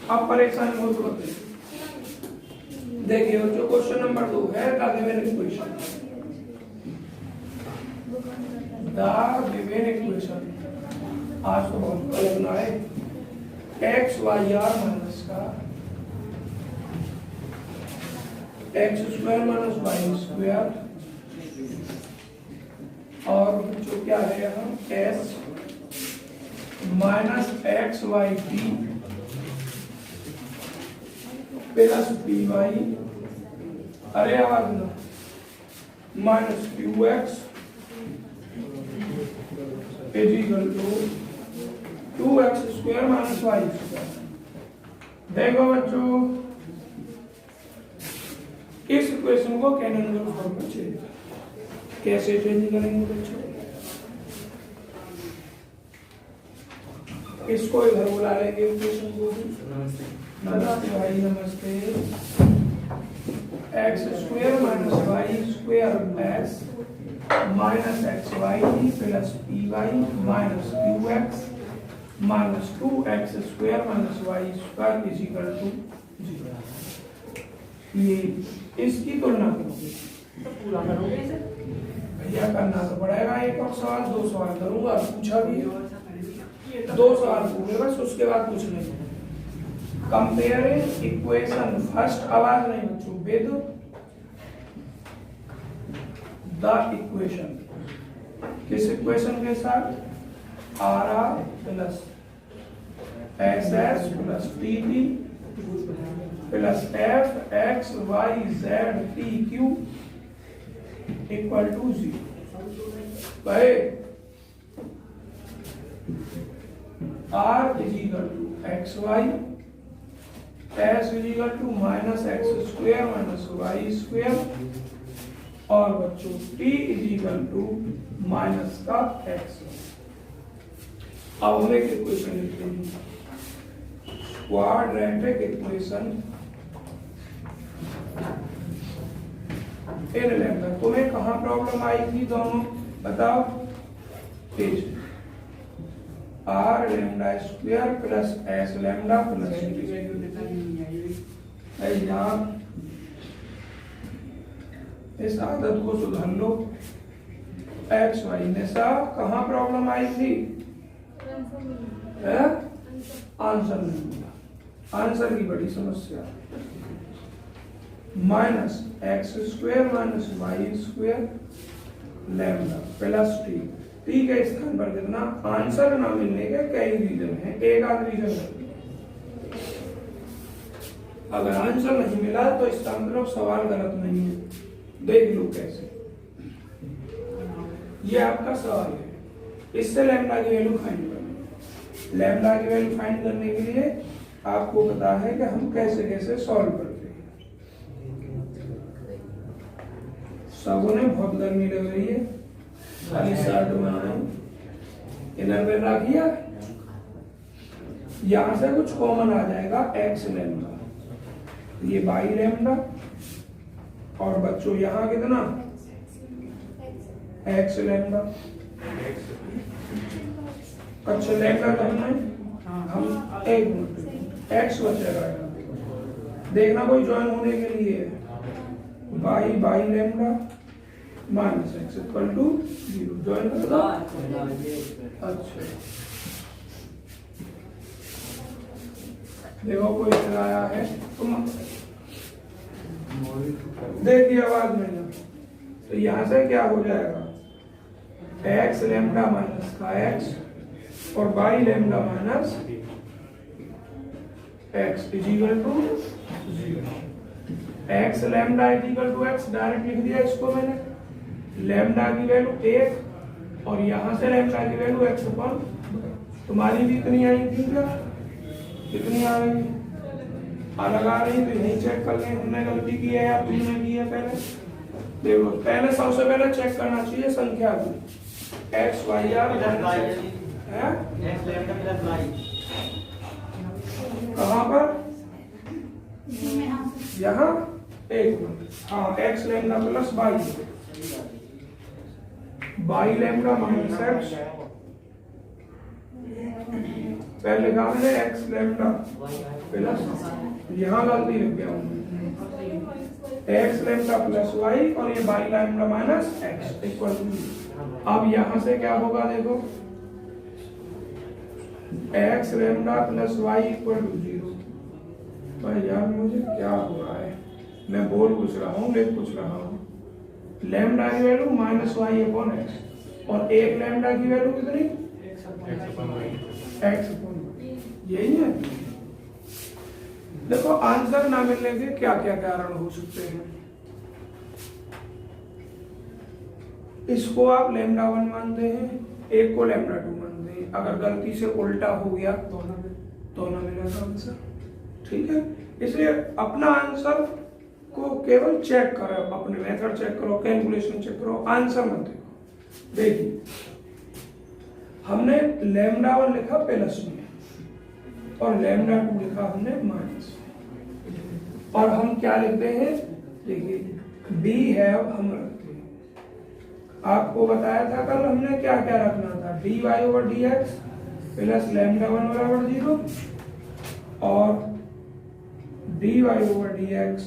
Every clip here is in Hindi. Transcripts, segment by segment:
अब परेशान हो तो देखिए जो क्वेश्चन नंबर 2 है द गिवन इक्वेशन, आज तो बहुत लगना है एक्स वाई आर माइनस का X square minus Y square और जो क्या है यहाँ S minus X Y T plus P Y, अरे आवाज ना, minus Q X is equal to 2x square minus Y square. देखो बच्चों इस इक्वेशन को कैनोनिकल फॉर्म में चेंज, कैसे चेंज करेंगे बच्चों? इसको इधर बुला लेंगे इक्वेशन को। नमस्ते भाई, नमस्ते। X square minus Y square S minus X Y plus P Y minus Q X minus 2x square minus Y square is equal to 0। ये इसकी तुलना करोगे तो पूरा करोगे भैया, करना तो पड़ेगा। एक और सवाल, 2 सवाल करूंगा, पूछा भी 2 सवाल पूछे बस, उसके बाद कुछ नहीं। कंपेयरिंग इक्वेशन फर्स्ट, आवाज नहीं बच्चों, विद द इक्वेशन, किस इक्वेशन के साथ? R R plus S S plus T T plus F X Y Z T Q equal to 0। भाई R is equal to X Y, S is equal to minus X square minus Y square और बच्चों T is equal to minus का एक्स। अब हम एक इक्वेशन लिखते हैं, क्वाड्रेटिक इक्वेशन इन लैम्डा। तुम्हें कहाँ प्रॉब्लम आई थी दोनों बताओ? Page R lambda square plus S lambda plus इस आदत को सुधार लो। एक्स वाई में सा कहाँ प्रॉब्लम आई थी? आंसर नहीं मिला, आंसर की बड़ी समस्या। Minus X square minus Y square lambda plus T, T के स्थान पर कितना? आंसर ना मिलने के कई रीजन हैं, एक आध रीजन है। अगर आंसर नहीं मिला तो इसका मतलब सवाल गलत नहीं है। देख लो कैसे, ये आपका सवाल है, इससे लैम्डा की वैल्यू फाइंड करनी। लैम्डा की वैल्यू फाइंड करने के लिए आपको पता है कि हम कैसे कैसे सॉल्व करते हैं। सबों ने बहुत गर्मी लग रही है, खाली शर्ट बनाए, इनर वेयर रखिए। यहां से कुछ कॉमन आ जाएगा, एक्स लैम्डा, ये बाई लैम्डा और बच्चों यहाँ कितना? X lambda. अच्छा लैम्डा करना है हम, एक मिनट, एक्स बचेगा देखना, कोई ज्वाइन होने के लिए by by lambda minus X equal to 0 join कर दो। अच्छा देखो कोई आया है, तुम देखिए आवाज नहीं है तो यहां से क्या हो जाएगा? एक्स लैम्डा माइनस का एक्स और by lambda minus X is equal to 0। X lambda is equal to X direct लिख दिया इसको मैंने। लैम्डा की वैल्यू 1 और यहां से लैम्डा की वैल्यू एक्स अपन, तुम्हारी भी इतनी आई थी क्या? कितनी आ रही? अलग आ रही तो यही चेक कर लें, हमने गलती की है या तुमने की है। पहले देखो, पहले सबसे पहले चेक करना चाहिए संख्या को। एक्स वाई आर कहाँ पर? यहाँ एक मिनट, हाँ x lambda plus by, by lambda minus x पहले लिखा मैंने एक्स लैम्डा प्लस, यहाँ गलती लिख गया हूँ, एक्स लैम्डा प्लस वाई और ये Y lambda minus X equal to. अब यहाँ से क्या होगा देखो, X lambda plus Y equal to 0। भाई यार मुझे क्या हो रहा है, मैं बोल कुछ रहा हूँ लिख कुछ रहा हूँ। लैम्डा की value minus Y upon x और एक लैम्डा की वैल्यू कितनी, एक्स अपॉन, यही है। देखो आंसर ना मिलने के क्या क्या कारण हो सकते हैं। इसको आप लैम्डा 1 मानते हैं, एक को लैम्डा 2 मानते हैं। अगर गलती से उल्टा हो गया तो ना मिलेगा आंसर, ठीक है। इसलिए अपना आंसर को केवल चेक करो, अपने मेथड चेक करो, कैलकुलेशन चेक करो, आंसर मत देखो। देखिए हमने लैम्डा 1 लिखा प्लस में और लैम्डा 2 लिखा हमने माइनस, और हम क्या लिखते हैं, देखिए बी है हम रखते हैं। आपको बताया था कल हमने क्या क्या रखना था, D Y over D x plus lambda 1 बराबर 0 और D Y over D x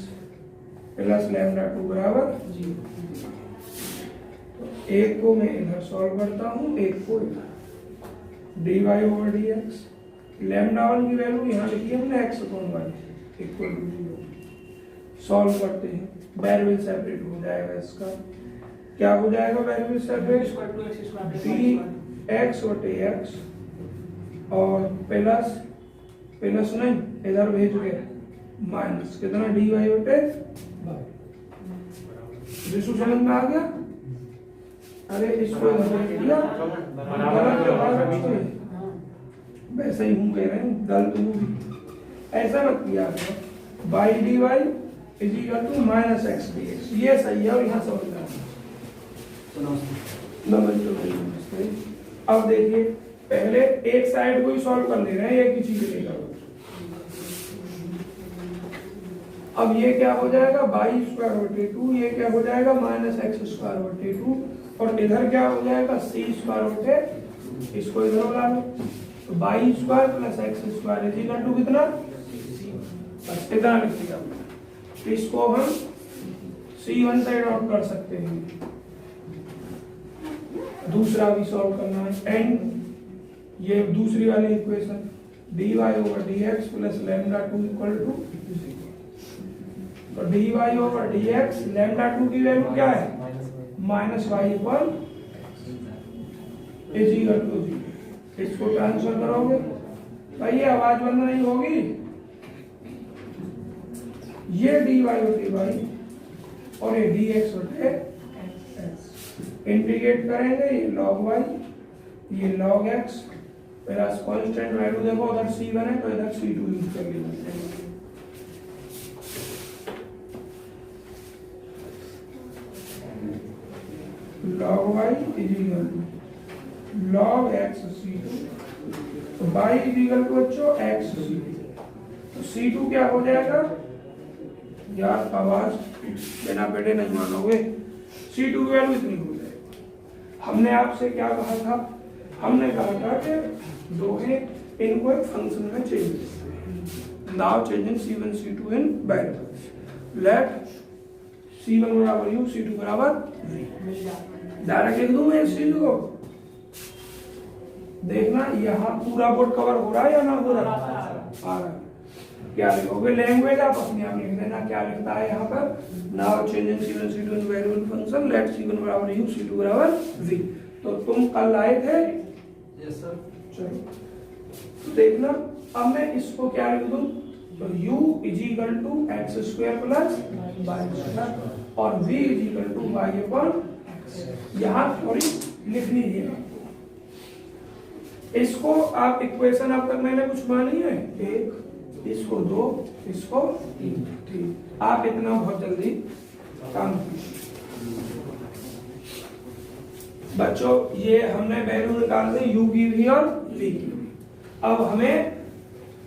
plus lambda 2 बराबर 0। तो एक को मैं इधर सॉल्व करता हूं, एक को इधर, D Y over D x, lambda 1 की वैल्यू यहाँ लिखी हमने X upon Y equal to 0। Solve करते हैं, वेरिएबल सेपरेट हो जाएगा। इसका क्या हो जाएगा, वेरिएबल सेपरेट डी एक्स बटे एक्स और प्लस प्लस नहीं इधर भेज गए माइनस कितना, डी वाई बटे जिसको समझ में आ गया। अरे इसको इधर दिया गलत, वैसे ही हूँ कह रहे हैं, गलत हूँ, ऐसा मत किया करो। By D Y is equal to minus X D X, ये सही है और यहाँ समझना है। नमस्ते। अब देखिए पहले एक साइड को ही सॉल्व कर ले रहे हैं, एक ही चीज लेकर। अब ये क्या हो जाएगा, बाई स्क्वायर बटे 2, ये क्या हो जाएगा माइनस एक्स स्क्वायर बटे 2 और इधर क्या हो जाएगा सी स्क्वायर बटे, इसको इधर बुला लो, तो by square plus X square is equal to कितना, बस इतना लिख दिया। इसको हम C1 साइड आउट कर सकते हैं, दूसरा भी सॉल्व करना है। एंड ये दूसरी वाली equation d Y over D x plus lambda 2 equal to, तो d Y over D x lambda 2 की वैल्यू क्या है minus y equal is equal to 0। इसको ट्रांसफर करोगे भाई ये आवाज बंद नहीं होगी, ये डी वाई बटे वाई और ये डी एक्स बटे एक्स, इंटीग्रेट करेंगे ये लॉग वाई ये log x plus constant value देखो उधर C1 है तो इधर C2 यूज कर लीजिए। Log Y is equal to log X C2, तो वाई इज इक्वल टू बच्चों एक्स C2, तो C2 क्या हो जाएगा यार, आवाज बिना बेटे नहीं मानोगे, C2 की वैल्यू इतनी हो जाएगी। हमने आपसे क्या कहा था, हमने कहा था कि दो है इनको एक फंक्शन में change, now changing C1 C2 इन वेरिएबल्स, लेट C1 बराबर u C2 बराबर v। डायरेक्ट लिख दूं मैं इस चीज को, देखना यहाँ पूरा बोर्ड कवर हो रहा है या ना हो रहा है। क्या लिखोगे, लैंग्वेज आप अपने आप लिख देना क्या लिखता है यहाँ पर, नाउ चेंजिंग C1 C2 इन वेरिएबल फंक्शन लेट C1 बराबर u C2 बराबर v। तो तुम कल आए थे, यस सर। चलो देखना अब मैं इसको क्या लिख दूं, तो u is equal to X square plus Y square और v is equal to Y upon X. यहाँ थोड़ी लिखनी है, इसको आप इक्वेशन अब तक मैंने कुछ मानी है, एक इसको 2 इसको 3, ठीक। आप इतना बहुत जल्दी काम बच्चों, ये हमने वैल्यू निकाल दी u की भी और v की भी। अब हमें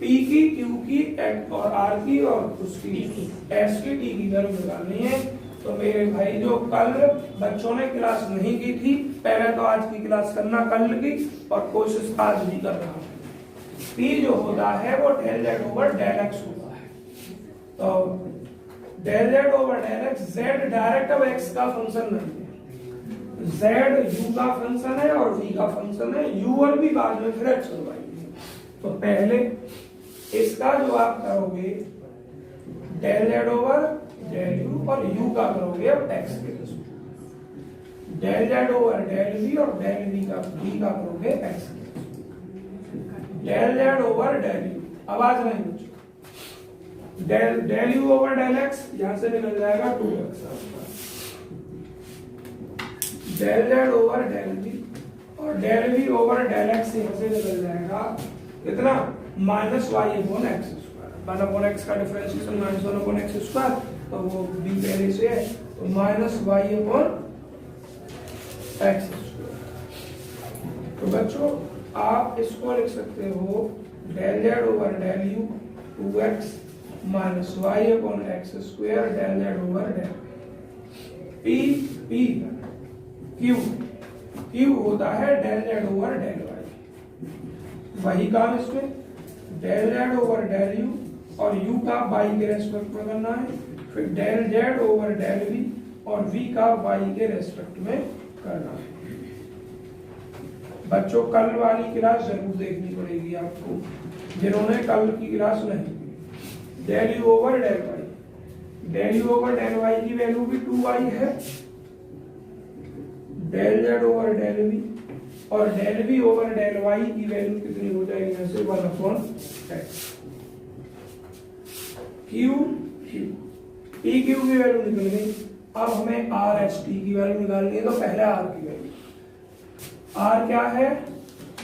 p की, q की और r की और उसकी s की t की वैल्यू निकालनी है। तो मेरे भाई जो कल बच्चों ने क्लास नहीं की थी, पहले तो आज की क्लास करना कल की, और कोशिश आज भी कर रहा हूँ। P जो होता है वो del Z over del X होता है। तो del Z over del X, Z direct अब एक्स का फंक्शन नहीं है, जेड यू का फंक्शन है और v का फंक्शन है, u और v बाद में फिर x और y। तो पहले इसका जो आप करोगे del Z over del u, और u का करोगे अब x के respect, del Z over del v और डेल v का करोगे x के, del Z over del u, आवाज नहीं बच्चों, del u over del x यहां से निकल जाएगा 2x, del Z over del v और del v over del x यहां से निकल जाएगा कितना, minus Y upon x square, one upon x का differentiation minus one upon x square, तो वो b पहले से है, तो minus Y upon x square. तो बच्चों आप इसको लिख सकते हो del Z over del u 2x minus Y upon x square del Z over del p p q होता है del Z over del y, वही काम इसमें del Z over del u और u का y के रेस्पेक्ट में करना है, फिर del Z over del v और v का y के रेस्पेक्ट में करना है। बच्चों कल वाली क्लास जरूर देखनी पड़ेगी आपको, जिन्होंने कल की क्लास नहीं की। Del u over del y, del u over del y की वैल्यू भी 2y है, del Z over del v और del v over del y की वैल्यू कितनी हो जाएगी यहाँ से 1 upon x. Q p q की वैल्यू निकल गई, अब हमें आर एच टी की वैल्यू निकालनी है, तो पहले आर की वैल्यू, आर क्या है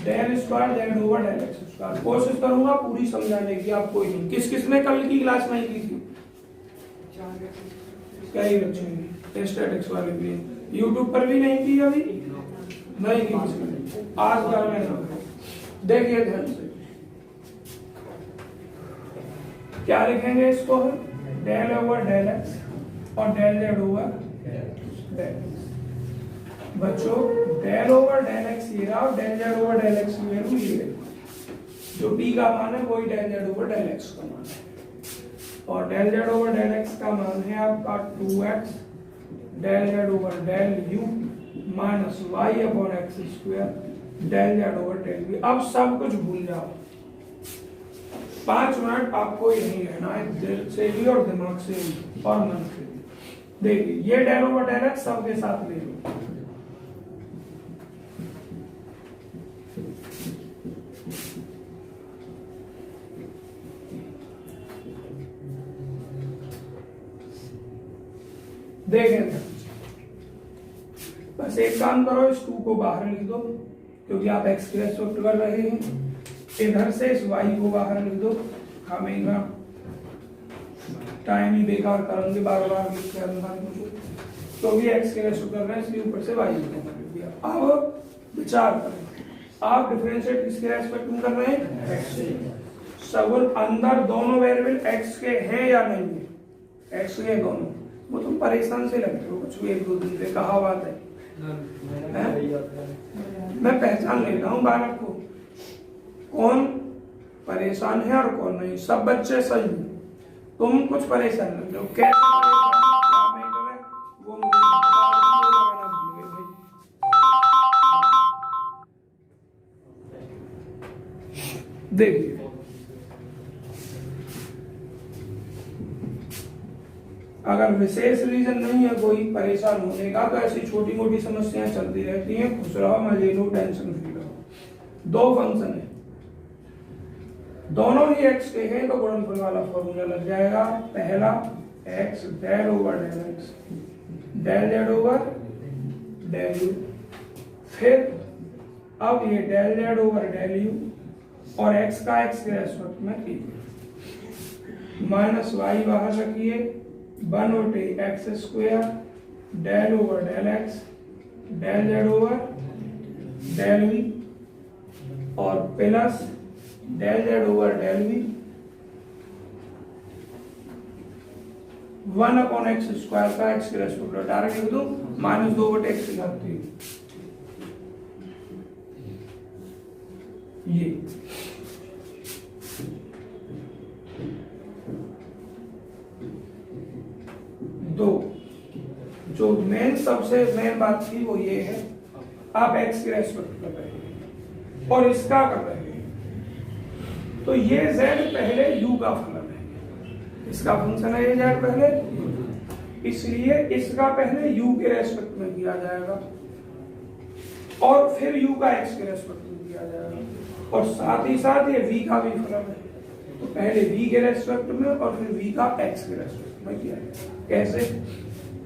del square z over del x square. कोशिश करूंगा पूरी समझाने की, आपको ही किस किसने कल की क्लास नहीं की थी, कई बच्चों ने स्टैटिक्स वाले भी, यूट्यूब पर भी नहीं की, अभी नहीं की किसने, आज कर लेना। देखिए ध्यान से क्या लिखेंगे इसको, डेल ओवर डेल एक्स और del Z over del x. बच्चों डेल ओवर डेल एक्स ये रहा, del Z over del x की वैल्यू ये है, जो p का मान है वही del Z over del x का मान है, और del Z over del x का मान है आपका 2x del Z over del u minus Y upon x square del Z over del v. अब सब कुछ भूल जाओ, 5 मिनट आपको यही रहना है, दिल से भी और दिमाग से भी और मन से भी। देखिए ये डेल ओवर डेल एक्स सबके साथ ले लो, देखें बस एक काम करो, इस 2 को बाहर लिख दो क्योंकि आप x के रेस्पेक्ट कर रहे हैं, इधर से इस y को बाहर लिख दो, हमें टाइम ही बेकार करेंगे बार बार लिख के अंदर, क्योंकि x के रेस्पेक्ट कर रहे हैं इसलिए ऊपर से y को लिख दिया। अब विचार करें, आप डिफरेंशिएट किसके रेस्पेक्ट में कर रहे हैं, x से। सवाल अंदर दोनों वेरिएबल x के हैं या नहीं है, x के दोनों, वो तुम परेशान से लगते हो कुछ 1-2 दिन से, कहा बात है मैं पहचान ले रहा हूँ बालक को, कौन परेशान है और कौन नहीं, सब बच्चे सही हैं, तुम कुछ परेशान लग रहे हो, कैसे वो मुझे लगाना भूल गए भाई। देखिए अगर विशेष रीजन नहीं है कोई परेशान होने का, तो ऐसी छोटी मोटी समस्याएं चलती रहती हैं, खुश रहो, मजे लो, टेंशन फ्री रहो। 2 फंक्शन है, दोनों ही x के हैं, तो गुणनफल वाला फॉर्मूला लग जाएगा। पहला x del over del x del Z over del u, फिर अब ये del Z over del u और x का x के रेस्पेक्ट में माइनस वाई बाहर रखिए, 1/x square del over del x del Z over del v और plus del Z over del v 1/x² का x की रेस्पेक्ट में डायरेक्ट लिख दूं -2/x की घात 3। ये दो जो सबसे मेन बात थी वो ये है, आप x की रेस्पेक्ट कर रहे हैं और इसका कर रहे हैं, तो ये z पहले u का फलन है, इसका फंक्शन है ये z पहले, इसलिए इसका पहले u के रेस्पेक्ट में किया जाएगा और फिर u का x के रेस्पेक्ट में किया जाएगा, और साथ ही साथ ये v का भी फलन है, तो पहले v के रेस्पेक्ट में और फिर v का x के रेस्पेक्ट में किया जाएगा। कैसे?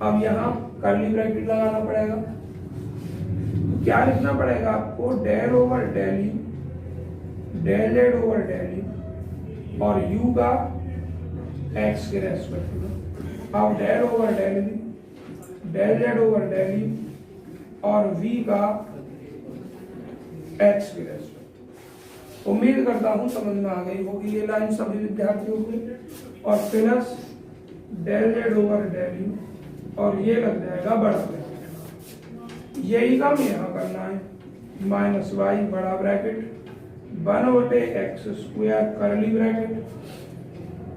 अब यहाँ कर्ली ब्रैकेट लगाना पड़ेगा, तो क्या लिखना पड़ेगा आपको? Del over del u, del Z over del u और u का x के रेस्पेक्ट में, अब del over del v, del Z over del u और v का x के रेस्पेक्ट। उम्मीद करता हूं समझ में आ गई होगी ये लाइन सभी विद्यार्थियों को। और plus del Z over del u और ये लग जाएगा बड़ा ब्रैकेट, यही काम यहाँ करना है, -y बड़ा ब्रैकेट 1/x² कर्ली ब्रैकेट।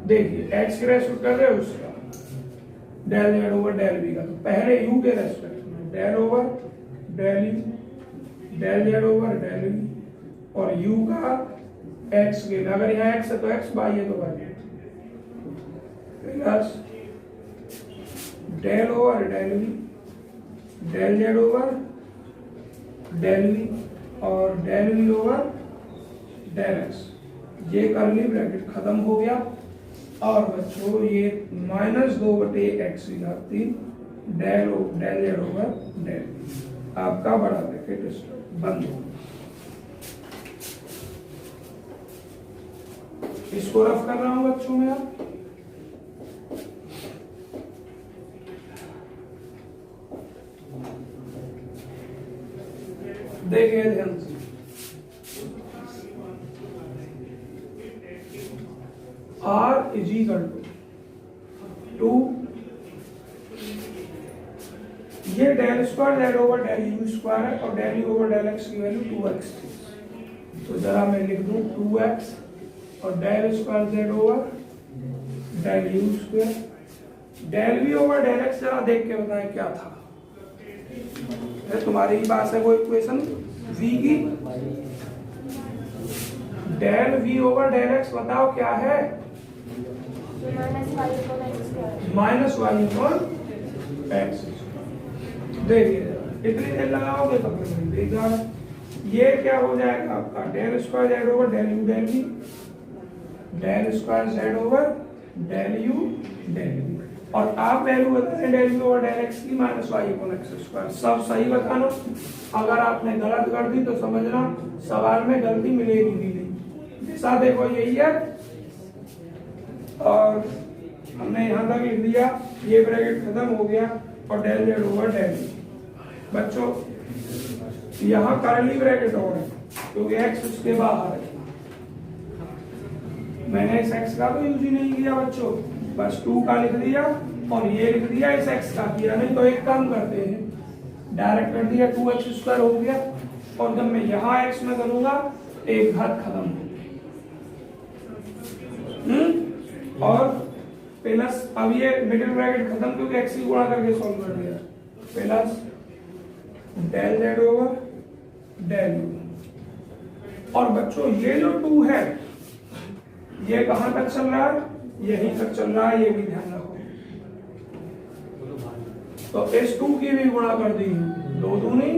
देखिए x के रेस्पेक्ट कर रहे हो उसका, del Z over del v का, तो पहले u के रेस्पेक्ट में del over del u, del Z over del v और u का x के, अगर यहाँ x है तो x, y है तो y, plus del over del v, del Z over del v और del v over del x। ये कर्ली ब्रैकेट खत्म हो गया और बच्चों ये -2/x की घात 3 del Z over del v, आपका बड़ा ब्रैकेट बंद हो। इसको रफ कर रहा हूं बच्चों में आप, देखिए ध्यान से, R इज इक्वल टू ये del square z over del u square है और del u over del x की वैल्यू 2x थी, तो जरा मैं लिख दूं 2x और del square z over del u square, del v over del x जरा देख के बताएं क्या था। तुम्हारे ही पास है वो इक्वेशन v की, del v over del x बताओ क्या है? -y/x। देखिए इतनी देर लगाओगे तो देगा ये क्या हो जाएगा आपका, del square z over del u del v, del square z over del u del v, और आप वैल्यू बताएं del u over del x की -y/x²। सब सही बताना, अगर आपने गलत कर दी तो समझना सवाल में गलती मिलेगी भी नहीं। जैसा देखो यही है और हमने यहाँ तक लिख दिया, ये ब्रैकेट खत्म हो गया और del Z over del u. बच्चों यहाँ कर्ली ब्रैकेट हो रहा है क्योंकि एक्स उसके बाहर है, मैंने इस एक्स का तो यूज ही नहीं किया बच्चों, बस 2 का लिख दिया और ये लिख दिया, इस x का किया नहीं। तो एक काम करते हैं, डायरेक्ट कर दिया 2x² हो गया और जब मैं यहाँ x में करूंगा एक घात खत्म हो गई, और प्लस अब ये मिडिल ब्रैकेट खत्म क्योंकि x की गुणा करके सॉल्व कर दिया, plus del Z over del u. और बच्चों ये जो 2 है ये कहां तक चल रहा है? यहीं तक चल रहा है, ये भी ध्यान रखो। तो इस 2 की भी गुणा कर दी, 2 दूनी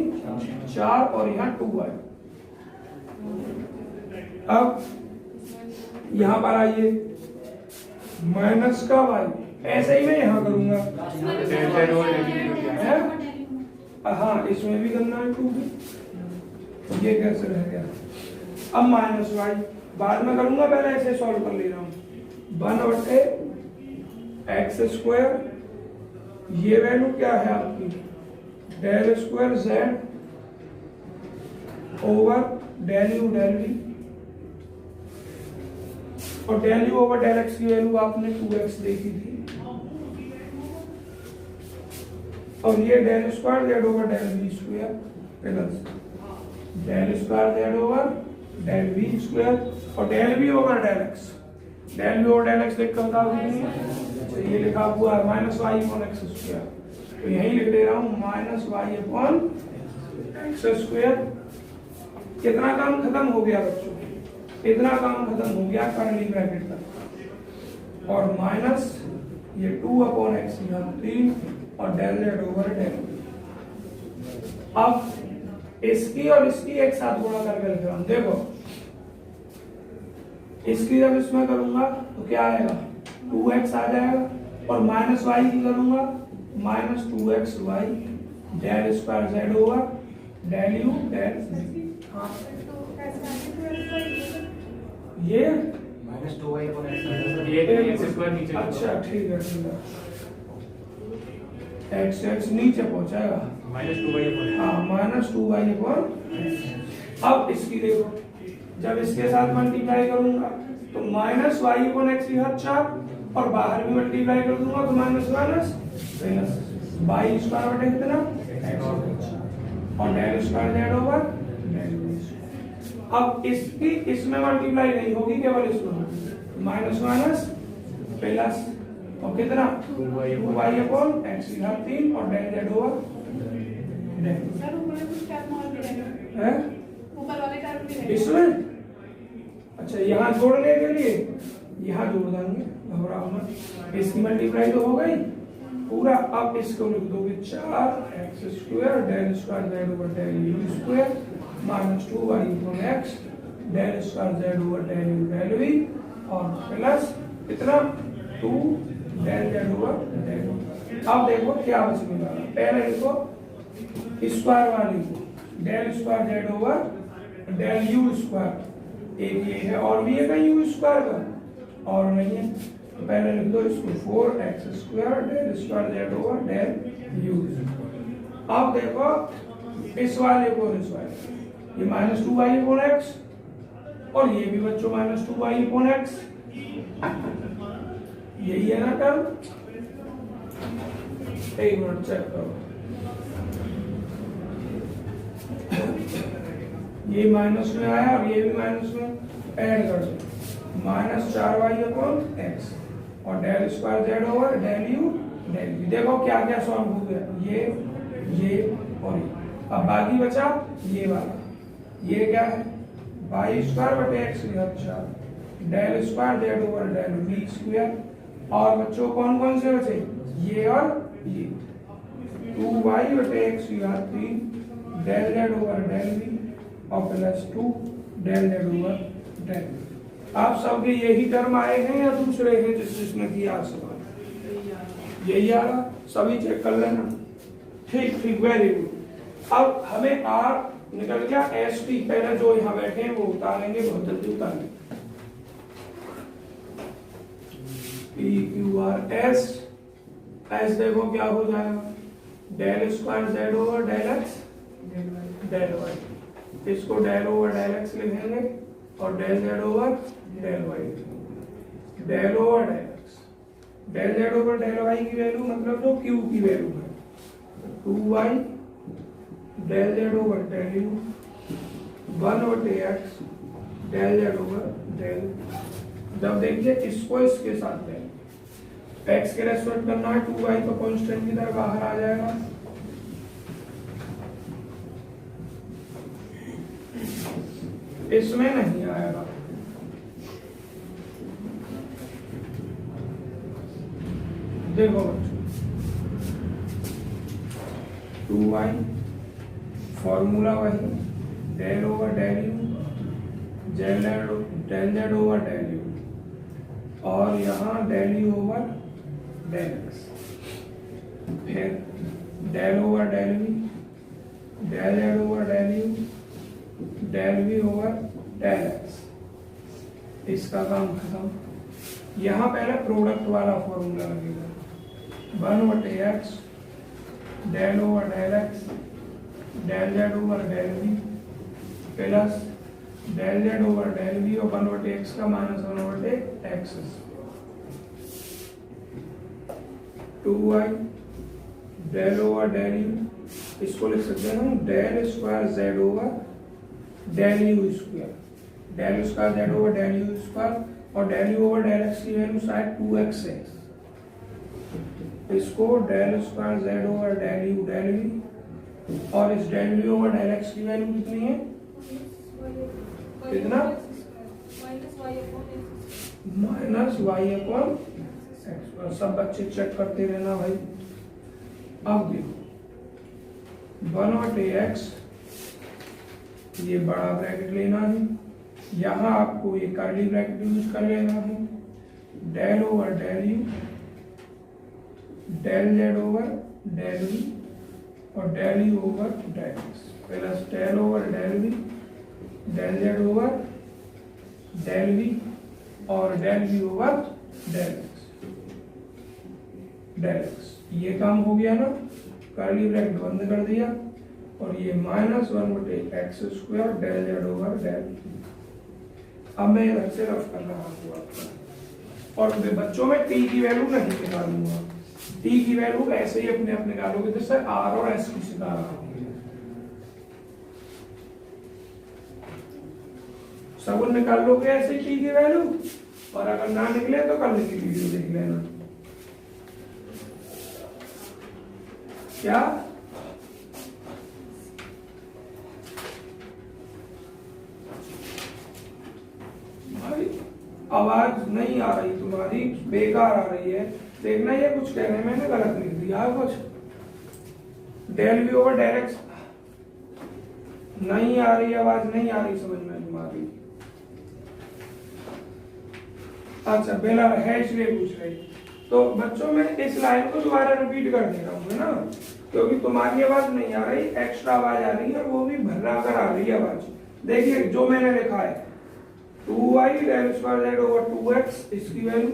4 और यहाँ 2 है। अब यहां पर आइए माइनस का y, ऐसे ही मैं यहां करूंगा, हाँ इसमें भी करना है 2 की, तो ये कैसे रह गया? अब -y बाद में करूंगा, पहले ऐसे सॉल्व कर ले रहा हूं, 1/x², ये वैल्यू क्या है आपकी, del square z over del u del v, और del u over del x की वैल्यू आपने 2x देखी थी, और ये del square z over del v square plus del square z over del v square और del v over del x. Del v over del x लिख कर बता दीजिए, ये लिखा हुआ है minus Y upon x square, तो यही लिख दे रहा हूँ minus Y upon x square. कितना काम खत्म हो गया बच्चों, इतना काम खत्म हो गया कर्ली ब्रैकेट तक, और माइनस ये 2 अपॉन एक्स यहाँ 3 और डेल जेड ओवर डेल। अब इसकी और इसकी एक साथ गुणा करके लिख रहा हूं, देखो इसकी जब इसमें करूंगा तो क्या आएगा 2x आ जाएगा, और माइनस वाई की करूंगा minus 2x y del square z over del u del ये माइनस 2y अपॉन x। अच्छा ठीक है एक्स एक्स नीचे पहुंचाएगा माइनस 2y अपॉन हाँ माइनस 2y अपॉन। अब इसकी देखो जब इसके साथ मल्टीप्लाई करूंगा तो माइनस वाई अपॉन एक्स यहाँ 4 और बाहर भी मल्टीप्लाई कर दूंगा तो minus minus plus Y square बटे कितना एक्स और del square z over del v. अब इसकी इसमें मल्टीप्लाई नहीं होगी, केवल इसमें माइनस माइनस प्लस और कितना 2y अपॉन एक्स यहाँ 3 और del Z over del. Sir ऊपर में कुछ टर्म और भी रहेगा है ऊपर वाले टर्म भी रहेगा इसमें। अच्छा यहाँ जोड़ने के लिए यहाँ जोड़ देंगे, घबराओ मत, इसकी मल्टीप्लाई तो हो गई पूरा। अब इसको लिख दोगे 4x square del square z over del u square minus 2y upon x del square z over del u del v और प्लस कितना 2 डेल जेड ओवर डेल। अब देखो क्या बचने वाला, पहले देखो स्क्वायर वाली को del square z over del u square, एक ये है और भी है यू स्क्वायर का और नहीं है, तो पहले लिख दो इसको 4x square del square z over del u. अब देखो इस वाले को इस वाले ये माइनस 2y अपॉन एक्स और ये भी बच्चों माइनस 2y अपॉन एक्स, यही है ना टर्म। एक मिनट चेक करो, ये माइनस में आया और ये भी माइनस में, ऐड कर दो माइनस 4y अपॉन एक्स और del square z over del u del v. देखो क्या क्या सॉल्व हो गया, ये और ये। अब बाकी बचा ये वाला, ये क्या है वाई स्क्वायर बटे एक्स अच्छा del square z over del v square. और बच्चों कौन कौन से बचे, ये और ये 2y बटे x 3 del Z over del v और plus 2 del Z over del v. आप सबके यही टर्म आए हैं या दूसरे हैं जिसमें किया सवाल, यही आ रहा, सभी चेक कर लेना। ठीक ठीक वेरी गुड। अब हमें आर निकल गया, एस टी पहले जो यहाँ बैठे हैं वो उतारेंगे, बहुत जल्दी उतारेंगे। P q r s, s देखो क्या हो जाएगा del square z over del x del y, इसको डेल ओवर डेल एक्स लिखेंगे और del Z over del y, del over del x del Z over del y की वैल्यू मतलब जो क्यू की वैल्यू है 2y del Z over del u 1 बटे x del Z over del. जब देखिए इसको इसके साथ दें, एक्स के रेस्पेक्ट करना है 2y तो कांस्टेंट की तरह बाहर आ जाएगा, इसमें नहीं आएगा। देखो 2y फॉर्मूला वही del over del u del Z over del u और यहाँ del u over del x, फिर del over del v del Z over del u del v over del x. इसका काम खत्म। यहाँ पहले प्रोडक्ट वाला फॉर्मूला लगेगा 1 बटे x del over del x del Z over del v plus del Z over del v और 1 बटे एक्स का माइनस 1 बटे x 2y del over del u, इसको लिख सकते हैं हम del square z over del u square, del square z over del u square, और del u over del x की वैल्यू शायद 2x है, इसको del square z over del u del v, और इस del u over del x की वैल्यू कितनी है, कितना, माइनस वाई अपॉन एक्स। सब बच्चे चेक करते रहना भाई। अब देखो 1/x, ये बड़ा ब्रैकेट लेना है, यहाँ आपको ये कर्ली ब्रैकेट यूज कर लेना है, del over del u del Z over del v और del u over del x plus del over del v del Z over del v और del v over del x. ये काम हो गया ना, कर्ली ब्रैकेट बंद कर दिया, और ये -1/x² del Z over del. अब मैं इधर से रफ कर रहा हूँ आपका, और बच्चों में t की वैल्यू नहीं निकालूंगा, t की वैल्यू ऐसे ही अपने आप निकालोगे, जैसे r और s की सिखा रहा हूँ। सब निकाल लोगे ऐसे t की वैल्यू, और अगर ना निकले तो कल की वीडियो देख लेना। क्या भाई आवाज नहीं आ रही तुम्हारी, बेकार आ रही है, देखना ये कुछ कह रहे हैं, मैंने गलत लिख दिया है कुछ। Del v over del x नहीं आ रही, आवाज नहीं आ रही समझ में तुम्हारी। अच्छा बेला है इसलिए पूछ रही, तो बच्चों में इस लाइन को दोबारा रिपीट कर दे रहा हूँ ना, क्योंकि तुम्हारी आवाज नहीं आ रही, एक्स्ट्रा आवाज आ रही है, वो भी भर्रा कर आ रही है आवाज। देखिए जो मैंने लिखा है 2y del square z over 2x, इसकी वैल्यू,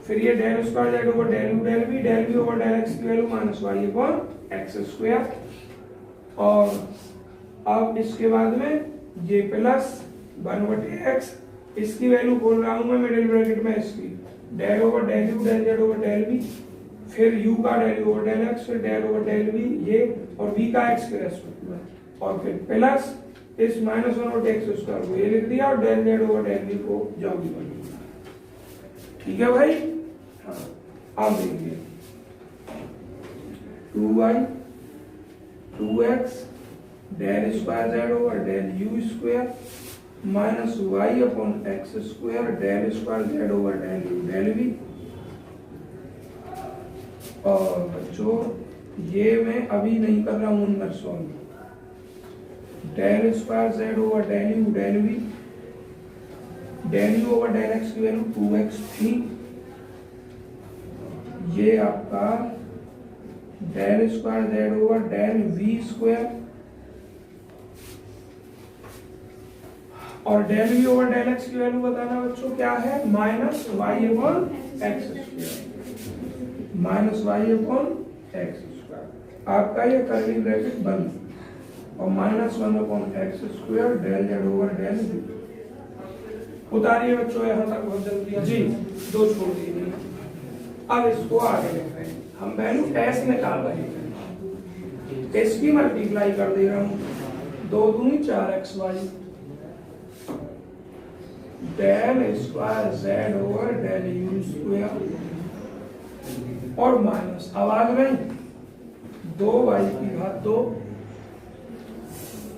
फिर ये del square z over del u del v del v over del x की वैल्यू -y/x², और अब इसके बाद में ये प्लस 1/x, इसकी वैल्यू बोल रहा हूं मैं मिडिल ब्रैकेट में, इसकी del over del u del Z over del v, फिर u का del u over del x, फिर डेल ओवर डेल वी ये, और v का x के रेस्पेक्ट में, और फिर प्लस इस -1/x² को ये लिख दिया, और del Z over del v को जॉगी बन दिया। ठीक है भाई। हाँ अब देखिए 2y 2x del square z over del u square -y/x² del square z over del u del v, और बच्चों ये मैं अभी नहीं कर रहा हूँ अंदर solve, del square z over del u del v del u over del x की वैल्यू 2x थी, ये आपका del square z over del v square, और del v over del x की वैल्यू बताना बच्चों क्या है, -y/x², -y/x²। आपका ये कर्ली ब्रैकेट बंद, और -1/x² del Z over del v. उतारिए बच्चों यहाँ तक बहुत जल्दी जी, दो छोड़ दिए। अब इसको आगे लिख रहे हैं हम, वैल्यू s निकाल रहे हैं, इसकी मल्टीप्लाई कर दे रहा हूँ, 2 दूनी 4xy del square z over del u square, और माइनस आवाज नहीं 2y/2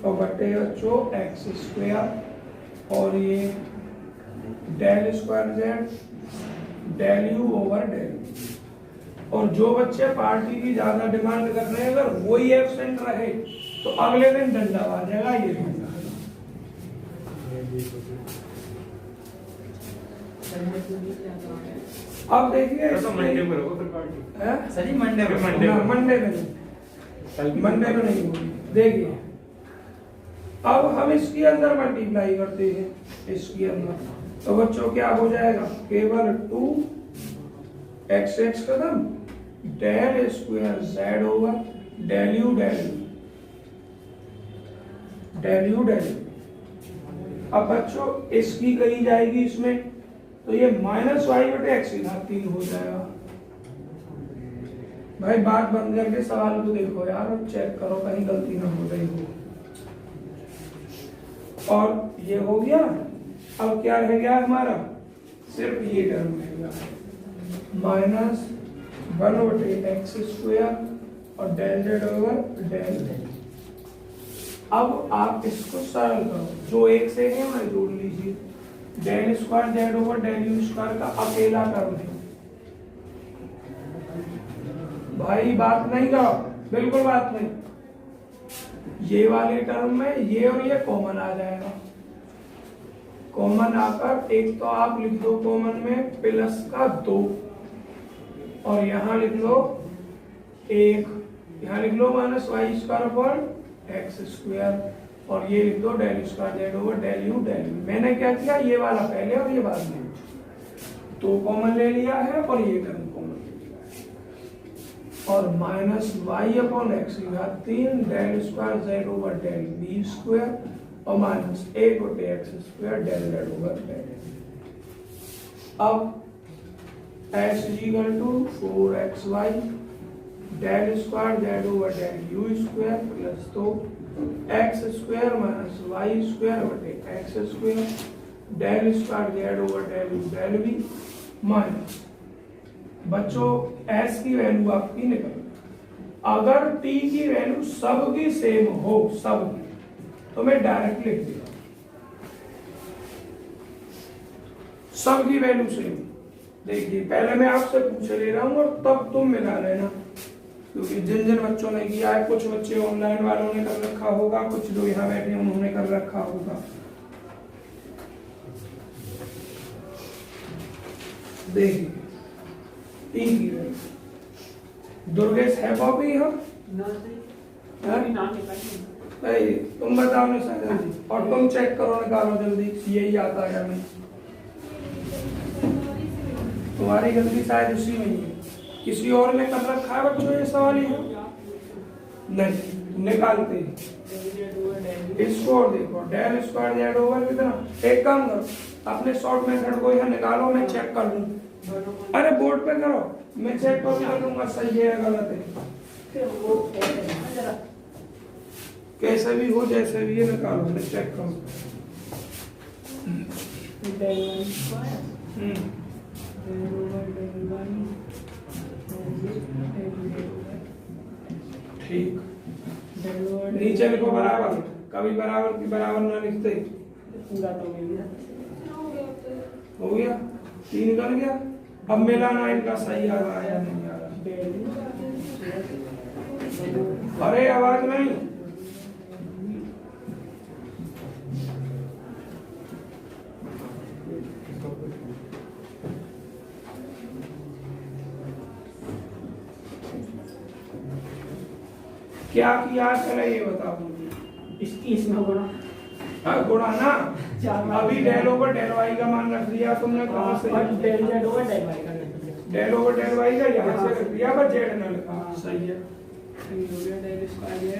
और बटे बच्चों x², और ये del square z del u over del. और जो बच्चे पार्टी की ज्यादा डिमांड कर रहे हैं, अगर वही एब्सेंट रहे तो अगले दिन डंडा आ जाएगा, ये डंडा। अब देखिए मंडे में रखो फिर पार्टी, सर मंडे में नहीं होगी। देखिए अब हम इसके अंदर मल्टीप्लाई करते हैं, इसके अंदर तो बच्चों क्या हो जाएगा, केवल 2x कदम del square z over del u del u. अब बच्चों इसकी कही जाएगी इसमें, तो ये -y/x 3 हो जाएगा, भाई बात बंद करके सवाल को देखो यार और चेक करो कहीं गलती ना हो रही हो। और ये हो गया। अब क्या रह गया हमारा, सिर्फ ये टर्म रह गया, -1/x² और del Z over del z. अब आप इसको सरल करो, जो एक से है ना जोड़ लीजिए। Del square z over del u square का अकेला टर्म है भाई, बात नहीं करो, बिल्कुल बात नहीं। ये वाले टर्म में ये और ये कॉमन आ जाएगा। कॉमन आकर एक तो आप लिख दो कॉमन में +2 और यहाँ लिख लो 1, यहाँ लिख लो -y² और ये लिख दो del square z over del u del u. मैंने क्या किया, ये वाला पहले और ये बाद में, तो कॉमन ले लिया है और ये टर्म कॉमन ले लिया है। और -y/3 del square z over del v² और -1/x² del Z over del. अब x = 4xy del square z over del u² + 2x² - y² x² del square z over del u del v minus. बच्चों s की वैल्यू आपकी निकल, अगर t की वैल्यू सबकी सेम हो, सब तो मैं डायरेक्ट लिख दिया सबकी वैल्यू सेम। देखिए पहले मैं आपसे पूछ ले रहा हूं और तब तुम मिला लेना, क्योंकि जिन जिन बच्चों ने किया है, कुछ बच्चे ऑनलाइन वालों ने कर रखा होगा, कुछ जो यहाँ बैठे उन्होंने कर रखा होगा। देखिए तीन की वैल्यू दुर्गेश है कॉपी है भाई, तुम बताओ ना जल्दी, और तुम चेक करो, निकालो जल्दी यही आता है या नहीं। तुम्हारी गलती शायद उसी में ही है, किसी और ने कर रखा है बच्चों ये सवाल ही नहीं। निकालते इसको और देखो, डेल स्क्वायर जेड ओवर कितना। एक काम करो, अपने शॉर्ट मेथड को यहाँ निकालो, मैं चेक कर लूँ। अरे बोर्ड पे करो, मैं चेक कर लूंगा सही है या गलत है। कैसे भी हो, जैसे भी है, निकालो, मैं चेक करूँ। ठीक, नीचे लिखो बराबर, कभी बराबर की बराबर ना लिखते। हो गया, 3 निकल गया। अब मिलाना इनका सही आ रहा है या नहीं आ रहा। अरे आवाज नहीं, क्या किया चले ये बताओ मुझे। इसकी इसमें गुणा, हाँ गुणा ना, अभी डेल ओवर डेल वाई का मान रख दिया तुमने, कहाँ से del Z over del y का, डेल ओवर डेल वाई का यहाँ से रख दिया, पर जेड ना लिखा। सही है,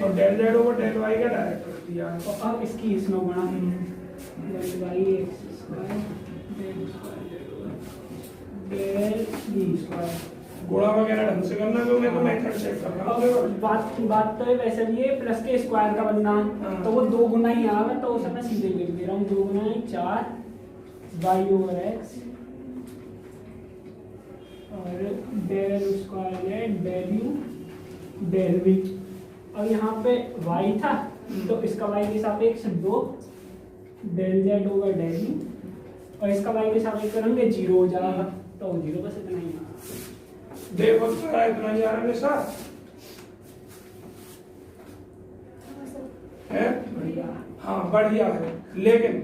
और del Z over del y का डायरेक्ट रख दिया। तो अब इसकी इसमें गुणा, del y x² del square del v square. गुणा वगैरह ढंग से करना, जो मैं तो मेथड चेक कर रहा हूँ। बात तो है वैसे भी है, प्लस के स्क्वायर का बनना, तो वो 2 गुना ही आएगा, तो उसे मैं सीधे लिख दे रहा हूँ। 2 गुना 4 y/x और del square del u del v। और यहाँ पे y था, तो इसका y के सापेक्ष 2 del Z over del u, और इसका y के सापेक्ष करेंगे 0 हो जाएगा, तो 0 बस इतना ही। देखो इतना ही आ रहा है साथ है, हाँ बढ़िया है, लेकिन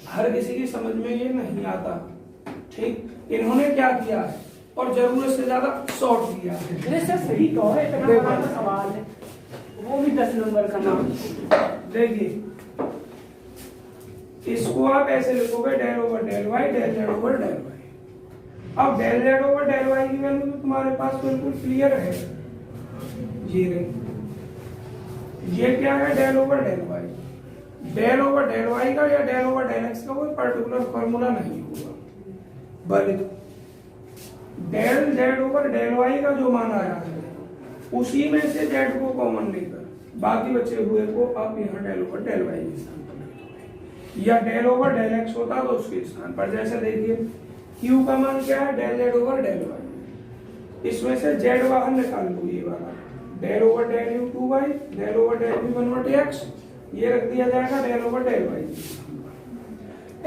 हर किसी की समझ में ये नहीं आता। ठीक, इन्होंने क्या किया है और जरूरत से ज्यादा शॉर्ट किया है। सर सही तो है, इतना बड़ा सवाल है, वो भी 10 नंबर का नाम। देखिए इसको आप ऐसे लिखोगे, del over del y del Z over del y. अब del Z over del y की वैल्यू तो तुम्हारे पास बिल्कुल क्लियर है, ये क्या है, del over del y. Del over del y का या डेल ओवर डेल एक्स का कोई पर्टिकुलर फॉर्मूला नहीं होगा, बल्कि del Z over del y का जो मान आया है उसी में से जेड को कॉमन लेकर बाकी बचे हुए को आप यहाँ डेल ओवर डेल वाई के स्थान पर लिख दोगे, या डेल ओवर डेल एक्स होता तो उसके स्थान पर, जैसे देखिए क्यू का मान क्या है, del Z over del Y, इसमें से जेड बाहर निकाल दो, ये वाला del over del you 2y, del over del U 1/x, ये रख दिया जाएगा डेल ओवर डेल वाई।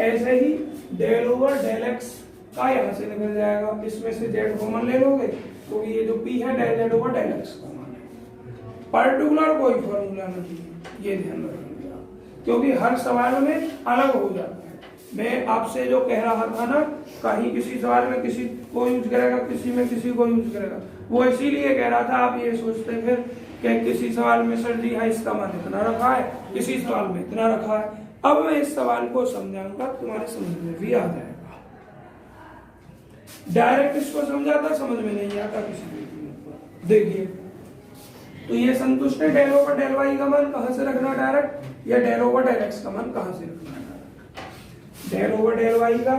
ऐसे ही डेल ओवर डेल एक्स का यहाँ से निकल जाएगा, इसमें से जेड कॉमन ले लोगे तो ये जो p है del Z over del x का मान है। पर्टिकुलर कोई फॉर्मूला नहीं है, ये ध्यान रखिए आप, क्योंकि हर सवाल में अलग हो जाता है। मैं आपसे जो कह रहा था ना, कहीं किसी सवाल में किसी को यूज करेगा, किसी में किसी को यूज करेगा, वो इसीलिए कह रहा था आप ये सोचते फिर कि किसी सवाल में सर जी है इसका मान इतना रखा है, किसी सवाल में इतना रखा है। अब मैं इस सवाल को समझाऊंगा, तुम्हारे समझ में भी आ जाएगा। डायरेक्ट इसको समझाता समझ में नहीं आता किसी को। देखिए तो ये संतुष्ट है, डेल ओवर डेल वाई का मान कहां से रखना डायरेक्ट, या डेल ओवर डेल एक्स का मान कहां से रखना direct. Del over del y का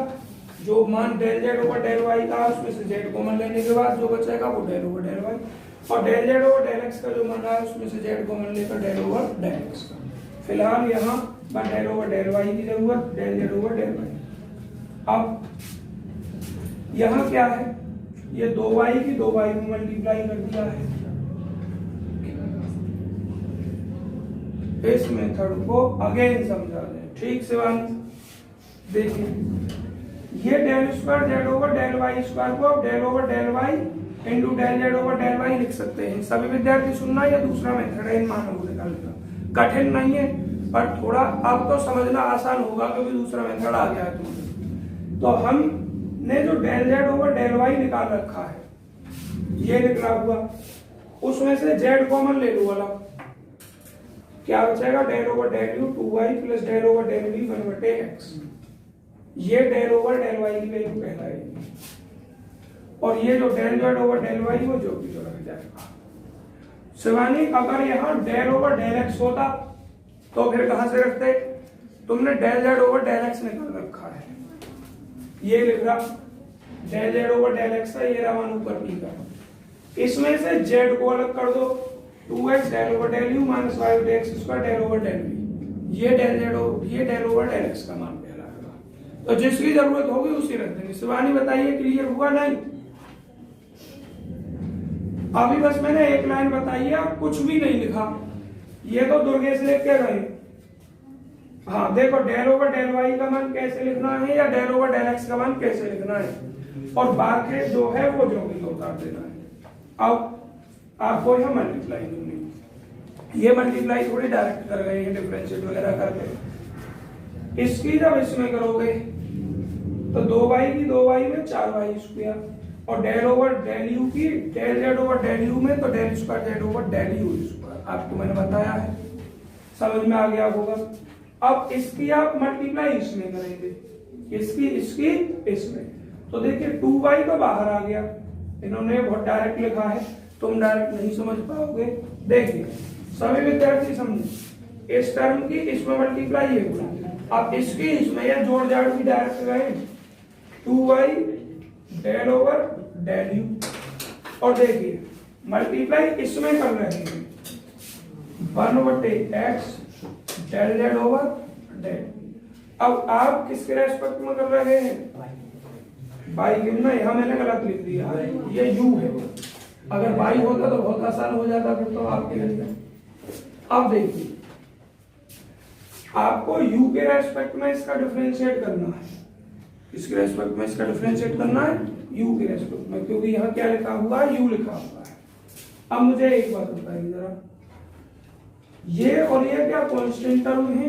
जो मान del Z over del y का, उसमें से जेड कॉमन लेने के बाद जो बचेगा वो डेल ओवर डेल वाई, और del Z over del x का जो मान है उसमें से जेड कॉमन लेकर डेल ओवर डेल एक्स का। फिलहाल यहाँ बस डेल ओवर डेल वाई की जरूरत, del Z over del y. अब यहाँ क्या है, ये 2y की 2y में मल्टीप्लाई कर दिया है। इस मेथड को अगेन समझा दें ठीक से बात। देखिए ये del square z over del y square को del over del y into del Z over del y लिख सकते हैं। सभी विद्यार्थी सुनना, ये दूसरा मेथड है इन मानों को निकालने का, कठिन नहीं है पर थोड़ा अब तो समझना आसान होगा क्योंकि दूसरा मेथड आ गया है। तो हमने जो del Z over del y निकाल रखा है, ये निकला हुआ, उसमें से जेड कॉमन ले लो अलग, क्या बचेगा, del over del you 2y plus del over del v 1/x। ये डेल ओवर डेल वाई की वैल्यू कहलाएगी, और ये जो del Z over del y वो जो भी जो रख जाएगा। शिवानी अगर यहाँ डेल ओवर डेल एक्स होता तो फिर कहां से रखते, तुमने del Z over del x निकाल रखा है, ये लिख रहा del Z over del x है, ये रहा मान ऊपर p का, इसमें से जेड को अलग कर दो, 2x del over del u minus y x square del over del v, ये डेल जेड ये डेल ओवर डेल एक्स का मान कहलाएगा। तो जिसकी जरूरत होगी उसी रख देंगे। शिवानी बताइए क्लियर हुआ नहीं? अभी बस मैंने एक लाइन बताई है, कुछ भी नहीं लिखा, ये तो दुर्गेश लिख के गए। हाँ देखो डेल ओवर डेल वाई का मान कैसे लिखना है या डेल ओवर डेल एक्स का मान कैसे लिखना है, और बाकी जो है वो जो भी उतार देना है। अब आपको यह मल्टीप्लाई करनी, ये मल्टीप्लाई थोड़ी डायरेक्ट कर गए हैं डिफरेंशिएट वगैरह करके। इसकी जब इसमें करोगे तो 2y की 2y में 4y स्क्वायर, और डेल ओवर डेल यू की del Z over del u में तो del square z over del u square, आपको मैंने बताया है, समझ में आ गया होगा। अब इसकी आप मल्टीप्लाई इसमें करेंगे, इसकी इसकी इसमें, तो देखिए 2y तो बाहर आ गया, इन्होंने बहुत डायरेक्ट लिखा है, तुम डायरेक्ट नहीं समझ पाओगे। देखिए सभी विद्यार्थी समझे, इस टर्म की इसमें मल्टीप्लाई है, अब इसकी इसमें या जोड़ जाड़ भी डायरेक्ट गए, 2y del over del u, और देखिए मल्टीप्लाई इसमें कर रहे हैं 1/x del Z over del. अब आप किसके रेस्पेक्ट में कर रहे हैं, बाई क्यों ना, यहां मैंने गलत लिख दिया, ये u है, अगर बाई होता तो बहुत आसान हो जाता फिर तो आपके लिए। अब देखिए आपको u के रेस्पेक्ट में इसका डिफरेंशिएट करना है, इसके रेस्पेक्ट में इसका डिफरेंशिएट करना है u के रेस्पेक्ट में, क्योंकि यहाँ क्या लिखा हुआ है, u लिखा हुआ है। अब मुझे एक बात बताइए जरा, ये और ये क्या कांस्टेंट टर्म है,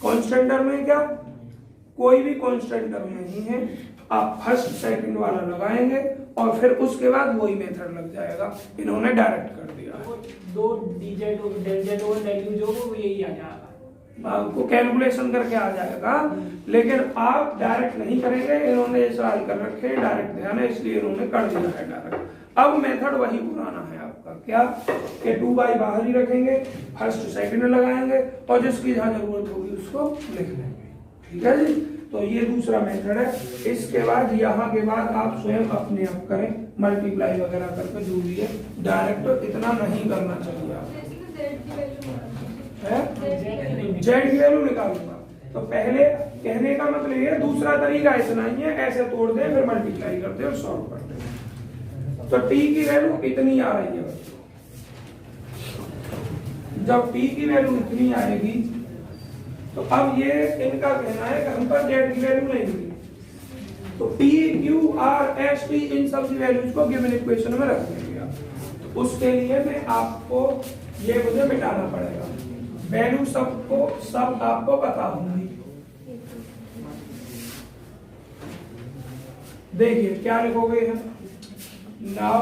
कांस्टेंट टर्म है क्या, कोई भी कांस्टेंट टर्म नहीं है। आप फर्स्ट सेकंड वाला लगाएंगे और फिर उसके बाद वही मेथड लग जाएगा, इन्होंने डायरेक्ट कर दिया है। दो डीजेड और डेल जेड और डेल यू जो वो यही आ जाएगा, आपको कैलकुलेशन करके आ जाएगा, लेकिन आप डायरेक्ट नहीं करेंगे, इन्होंने ये सवाल कर रखे हैं डायरेक्ट ध्यान है, इसलिए इन्होंने कर दिया है डायरेक्ट। अब मेथड वही पुराना है आपका, क्या कि 2y बाहर ही रखेंगे, फर्स्ट सेकंड लगाएंगे और जिसकी जहां जरूरत होगी उसको लिख लेंगे, ठीक है जी। तो ये दूसरा मेथड है। इसके बाद यहाँ के बाद आप स्वयं अपने आप करें। मल्टीप्लाई वगैरह करके जो भी है, डायरेक्ट इतना नहीं करना चाहिए आप जेड की वैल्यू निकालूंगा। तो पहले कहने का मतलब ये दूसरा तरीका इतना ही है, ऐसे तोड़ दे फिर मल्टीप्लाई करते और सॉल्व करते हैं। तो टी की वैल्यू इतनी आ रही है बच्चों, जब टी की वैल्यू इतनी आएगी तो अब ये इनका कहना है कि हम पर जेड की वैल्यू नहीं मिली, तो p q r s t इन सब की वैल्यूज को गिवन इक्वेशन में रख देंगे आप। तो उसके लिए मैं आपको ये मुझे मिटाना पड़ेगा, वैल्यू सब आपको पता होंगी। देखिए क्या लिखोगे यहाँ, नाउ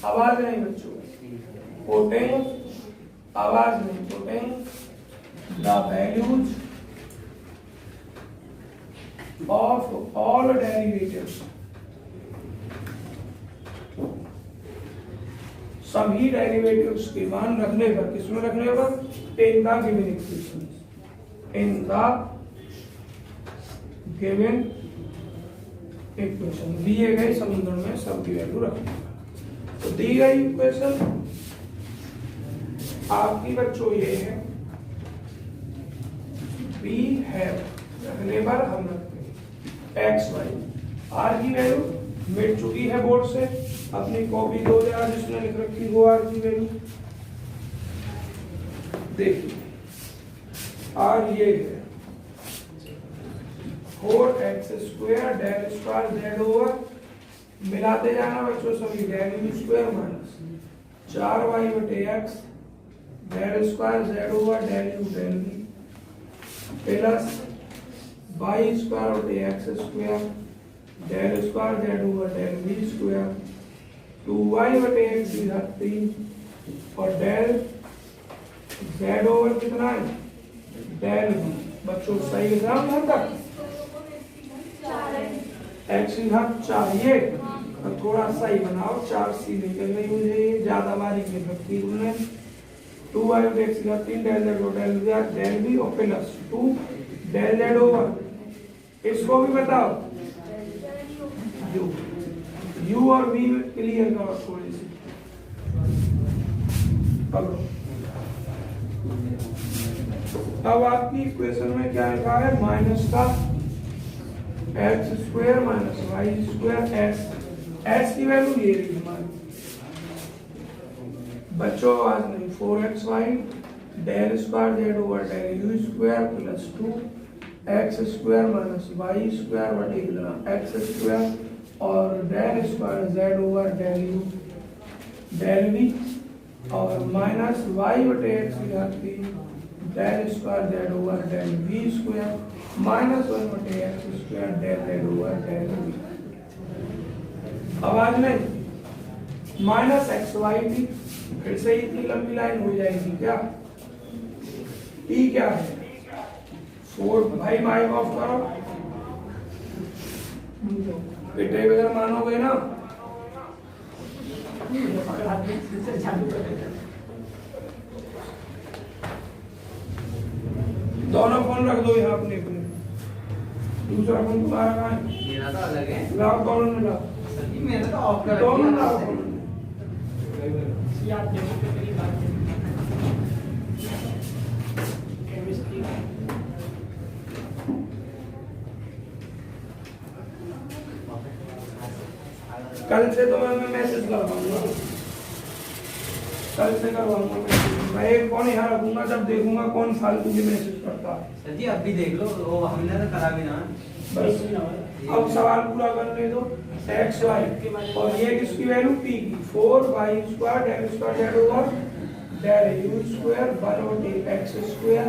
आवाज नहीं बच्चों, पुटिंग आवाज नहीं, putting the values of all derivatives, सभी डेरिवेटिव्स के मान रखने पर, किसमें रखने पर, in the given equation, in the given equation, दिए गए समीकरण में सबकी वैल्यू रखने। तो दी गई इक्वेशन आपकी बच्चों ये है, वी हैव रखने पर हम रखते हैं एक्स वाई, आर की वैल्यू मिट चुकी है बोर्ड से, अपनी कॉपी दो जगह जिसने लिख रखी वो आर की वैल्यू देखिए, आर ये है 4x² del square z over, मिलाते जाना बच्चों सभी, del u square minus 4y/x del square z over del u del v plus y²/x² del square z over del v square 2y/x इधर 3 और डेल जेड ओवर कितना है, डेल v। बच्चों सही एग्जाम यहाँ तक, एक्स इधर चाहिए और थोड़ा सही बनाओ, 4 सी निकल गई मुझे, ये ज्यादा बारीक लिख रखी उन्होंने। 2y/x इधर 3 del Z over del v और प्लस 2 डेल जेड ओवर, इसको भी बताओ u और v क्लियर करो थोड़ी सी, पकड़ो। अब आपकी इक्वेशन में क्या लिखा है, माइनस का x² माइनस y² s की वैल्यू ये रही हमारी बच्चों, आज नहीं, 4xy del square z over del u square plus 2x² minus y² x² और del square z over del u del v और minus y/x del square z over del v square minus 1/x² del Z over del v। आवाज नहीं, माइनस xy फिर से इतनी लंबी लाइन हो जाएगी क्या, t क्या है 4, भाई माइक ऑफ करो, बेटे बगैर मानोगे ना, दोनों फोन रख दो यहाँ अपने अपने, दूसरा फोन तुम्हारा कहाँ है, मेरा तो अलग है, लाओ दोनों में लाओ, सर जी मैंने तो ऑफ कर दोनों दिया लाओ है। फोन। याद देखो तो मेरी बात केमिस्ट्री कल से तो मैं मैसेज करवाऊंगा, कल से करवाऊंगा मैसेज, मैं एक फोन यहाँ रखूंगा, जब देखूंगा कौन फालतू की मैसेज करता है। सर जी अब भी देख लो, वो हमने तो करा भी ना। बस अब सवाल पूरा करने दो, एक्स वाई और ये किसकी वैल्यू p की, 4y² del square z over del u square 1/x²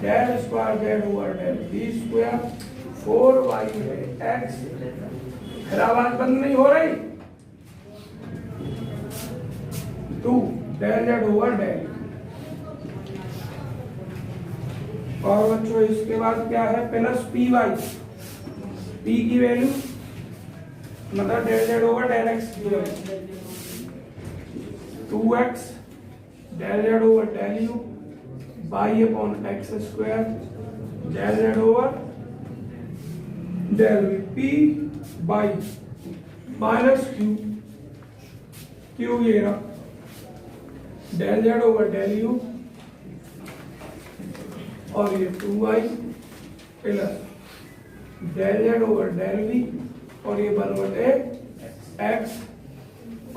del square z over del v square 4y/x। फिर आवाज बंद नहीं हो रही, 2 डेल जेड ओवर डेल, और बच्चों इसके बाद क्या है, प्लस py, p की वैल्यू मतलब del Z over del x की value 2x del Z over del u y/x² del Z over del v p by minus q ये रहा, del Z over del u, और ये 2y plus del Z over del v, और ये 1/x,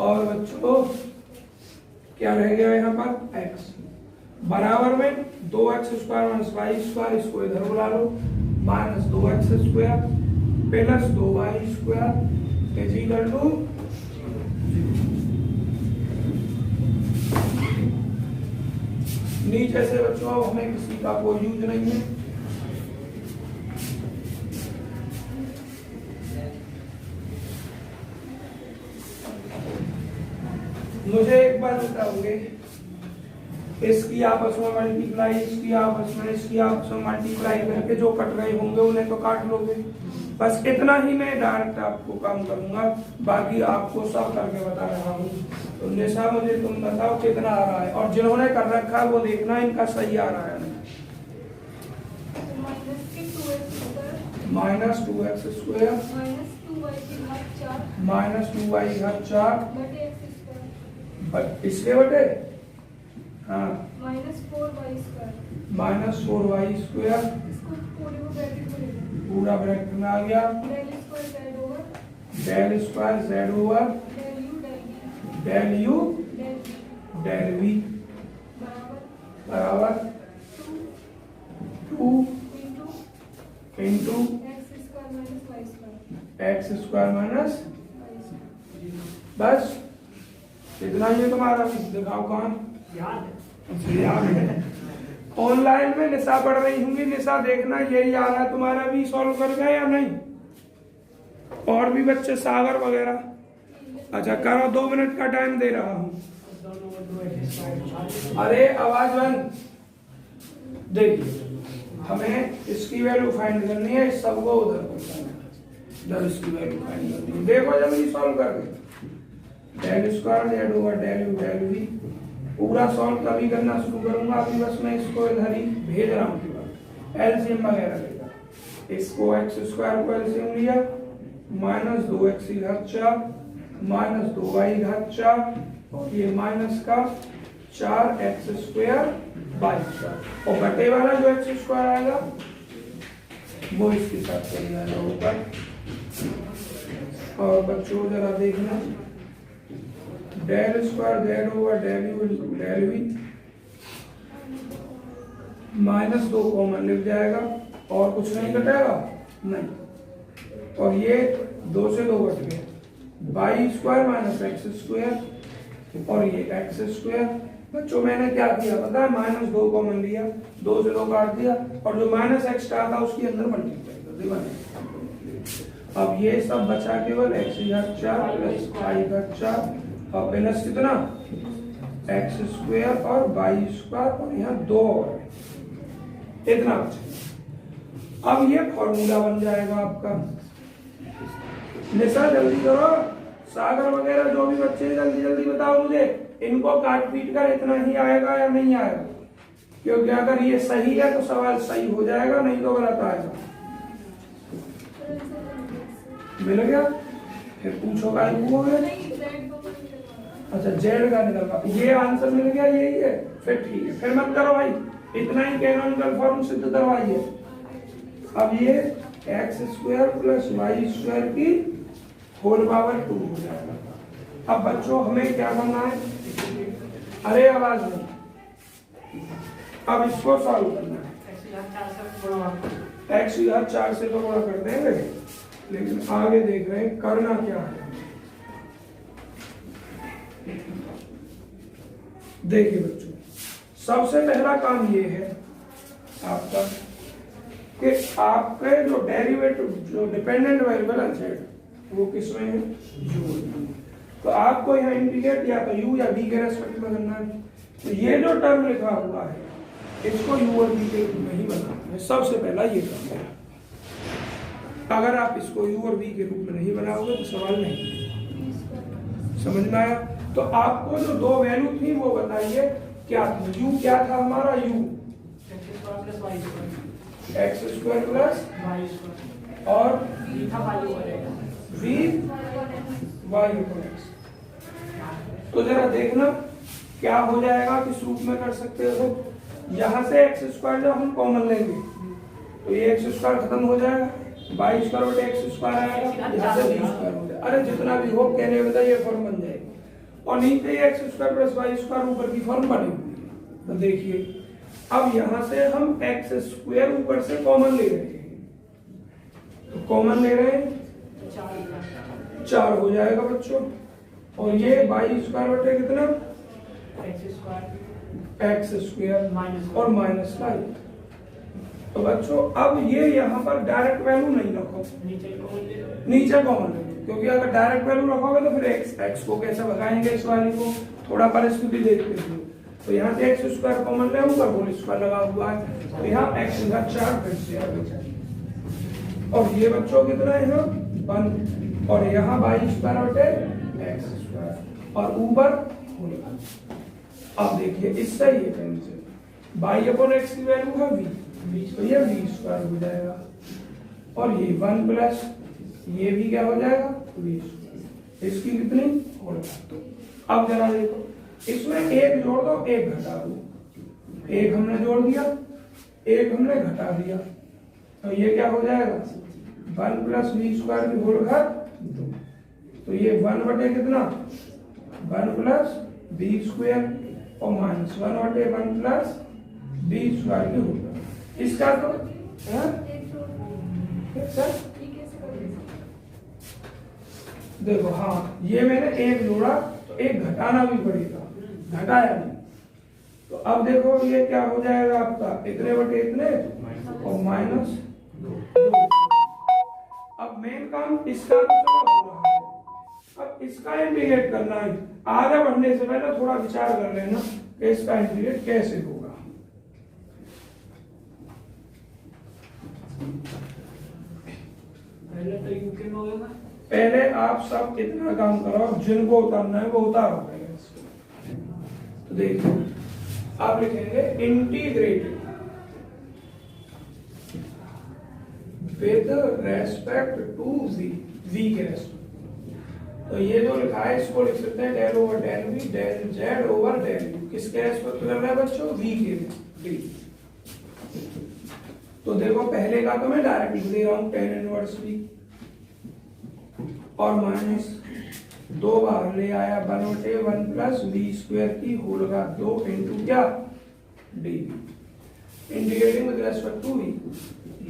और बच्चों क्या रह गया यहाँ पर x, बराबर में 2x square minus Y square, इसको इधर बुला लो, minus 2x square plus 2y square is equal to 0। नीचे से बच्चों अब हमें किसी का कोई यूज नहीं है। मुझे एक बार बताओगे, इसकी आपस में मल्टीप्लाई, इसकी आपस में मल्टीप्लाई करके जो कट रहे होंगे उन्हें तो काट लोगे। बस इतना ही मैं डायरेक्ट आपको काम करूंगा, बाकी आपको सब करके बता रहा हूँ। तो निशा मुझे तुम बताओ कितना आ रहा है, और जिन्होंने कर रखा है वो देखना इनका सही आ रहा है। Minus 2x square minus 2y घात 4 इसलिए बटे हाँ माइनस 4y स्क्वायर पूरा ब्रैकेट में आ गया, del square z over del u del v बराबर 2 इंटू एक्स स्क्वायर माइनस, बस इतना ही है तुम्हारा। दिखाओ कौन याद है। ऑनलाइन में निशा पढ़ रही होंगी, निशा देखना यही आ रहा है तुम्हारा भी सॉल्व कर गए या नहीं, और भी बच्चे सागर वगैरह। अच्छा करो, 2 मिनट का टाइम दे रहा हूँ। अरे आवाज बंद। देखिए हमें इसकी वैल्यू फाइंड करनी है, इस सबको उधर इसकी वैल्यू फाइंड करनी है। देखो जल्दी सॉल्व करके, del square z over del u del v पूरा सॉल्व तभी करना शुरू करूंगा, अभी बस मैं इसको इधर ही भेज रहा हूँ। एलसीएम वगैरह लेगा, इसको एक्स स्क्वायर को एलसीएम लिया, माइनस 2x घात 4 माइनस 2y घात 4, और ये माइनस का 4x स्क्वायर बाई स्क्वायर, और बटे वाला जो एक्स स्क्वायर आएगा वो इसके साथ चल जाएगा ऊपर। और बच्चों जरा देखना, del square z over del u del v, minus 2 common लिख जाएगा, और कुछ नहीं कटेगा नहीं, और ये 2 से 2 कट गया, by square minus X square, और ये एक्स स्क्वायर। बच्चों मैंने क्या किया पता है, माइनस 2 कॉमन लिया, 2 से 2 काट दिया, और जो माइनस एक्स्ट्रा था उसके अंदर मल्टीप्लाई कर दिया। अब ये सब बचा केवल x घात 4 प्लस y घात 4 और प्लस कितना एक्स स्क्वायर और वाई स्क्वायर, और यहाँ 2 और इतना बचा। अब ये फॉर्मूला बन जाएगा आपका। निशा जल्दी करो, सागर वगैरह जो भी बच्चे जल्दी जल्दी बताओ मुझे, इनको काट पीट कर इतना ही आएगा या नहीं आएगा, क्योंकि अगर ये सही है तो सवाल सही हो जाएगा, नहीं तो गलत आएगा। मिल गया? फिर पूछो का हो गया। अच्छा जेड का निकल, ये आंसर मिल गया, यही है, फिर ठीक है, फिर मत करो भाई, इतना ही कैनोनिकल फॉर्म सिद्ध करवाइए। अब ये x square plus Y square की होल पावर 2 हो जाएगा। अब बच्चों हमें क्या करना है, अरे आवाज नहीं, अब इसको सॉल्व करना है। एक्स घात 4 से तो गुणा कर देंगे, लेकिन आगे देख रहे हैं करना क्या है। देखिए बच्चों, सबसे पहला काम ये है आपका कि आपके जो डेरिवेटिव जो डिपेंडेंट वेरिएबल है वो किसमें है, u। तो आपको यहाँ इंटीग्रेट या तो u या v के रेस्पेक्ट में करना है। तो ये जो टर्म लिखा हुआ है इसको u और v के रूप में ही बनाना है, सबसे पहला ये काम है। अगर आप इसको u और v के रूप में नहीं बनाओगे तो सवाल नहीं। समझ में आया? तो आपको जो 2 वैल्यू थी वो बताइए क्या थी। u क्या था हमारा, u एक्स स्क्वायर प्लस और v वाई अपॉन एक्स। तो जरा देखना क्या हो जाएगा, किस रूप में कर सकते हो। यहाँ से एक्स स्क्वायर जब हम कॉमन लेंगे तो ये एक्स स्क्वायर खत्म हो जाएगा, वाई स्क्वायर बटे एक्स स्क्वायर आएगा, यहाँ से बी स्क्वायर हो जाएगा। अरे जितना भी हो कहने बता ये फॉर्म बन जाएगी, और नीचे x square plus Y square ऊपर की फॉर्म बनी हुई है। तो देखिए अब यहाँ से हम एक्स स्क्वायर ऊपर से कॉमन ले रहे हैं, तो कॉमन ले रहे हैं 4 हो जाएगा बच्चों, और ये वाई स्क्वायर बटे कितना एक्स स्क्वायर और माइनस वाई। तो बच्चों अब ये यहाँ पर डायरेक्ट वैल्यू नहीं रखो, नीचे कॉमन ले, क्योंकि अगर डायरेक्ट वैल्यू रखोगे तो फिर एक्स को कैसे भगाएंगे, इस वाली को थोड़ा परिस्थिति देखते हैं। तो यहाँ से एक्स स्क्वायर कॉमन ले, ऊपर होल स्क्वायर लगा हुआ है, तो यहाँ एक्स का 4 फिर से आ गया, और ये बच्चों कितना है यहाँ 1, और यहाँ वाई स्क्वायर बटे एक्स स्क्वायर और ऊपर होल। अब देखिए इससे ये कैंसिल, वाई अपॉन एक्स की वैल्यू है v, तो ये v स्क्वायर हो जाएगा, और ये 1 प्लस ये भी क्या हो जाएगा v स्क्वायर, इसकी कितनी होल। तो अब जरा देखो इसमें एक जोड़ दो एक घटा दो, एक हमने जोड़ दिया एक हमने घटा दिया, तो ये क्या हो जाएगा 1 प्लस v स्क्वायर की होल घात 2, तो ये 1 बटे कितना 1 प्लस v स्क्वायर और माइनस 1 बटे 1 प्लस v स्क्वायर की होल। इसका तो देखो हाँ ये मैंने एक जोड़ा तो एक घटाना भी पड़ेगा, घटाया नहीं, तो अब देखो ये क्या हो जाएगा आपका इतने बटे इतने और माइनस 2। अब मेन काम इसका तो चलो हो रहा है, अब इसका इंटीग्रेट करना है। आगे बढ़ने से पहले थोड़ा विचार कर लेना कि इसका इंटीग्रेट कैसे होगा। पहले तो यूके में होगा, पहले आप सब इतना काम करो, जिनको उतारना है वो उतारो। तो देखिए आप लिखेंगे integrated with respect to v, v के रेस्पेक्ट। तो ये जो लिखा है इसको लिख सकते हैं del over del v del z over del u, किसके रेस्पेक्ट कर रहा है बच्चों v के v। तो देखो पहले का तो मैं डायरेक्ट लिख दे रहा हूं tan इनवर्स v, और माइनस 2 बार ले आया 1/1 प्लस v स्क्वायर की होल घात 2 इंटू क्या dv integrating with respect to v।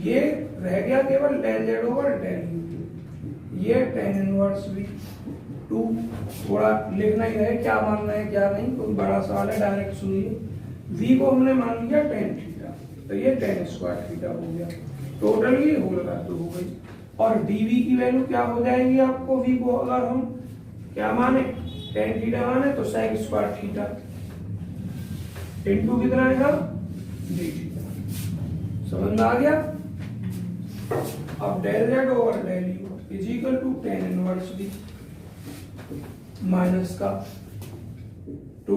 ये रह गया केवल del z over del u, ये tan इनवर्स v 2। थोड़ा लिखना ही है क्या मानना है क्या नहीं, कोई बड़ा सवाल है डायरेक्ट सुनिए। v को हमने मान लिया tan थीटा, तो ये tan स्क्वायर थीटा हो गया, टोटल ये होल घात 2 हो गई। और dv की वैल्यू क्या हो जाएगी आपको, v को अगर हम क्या माने tan थीटा माने तो sec स्क्वायर थीटा इनटू कितना आएगा d थीटा। समझ में आ गया। अब del z over del u is equal to tan inverse v minus का 2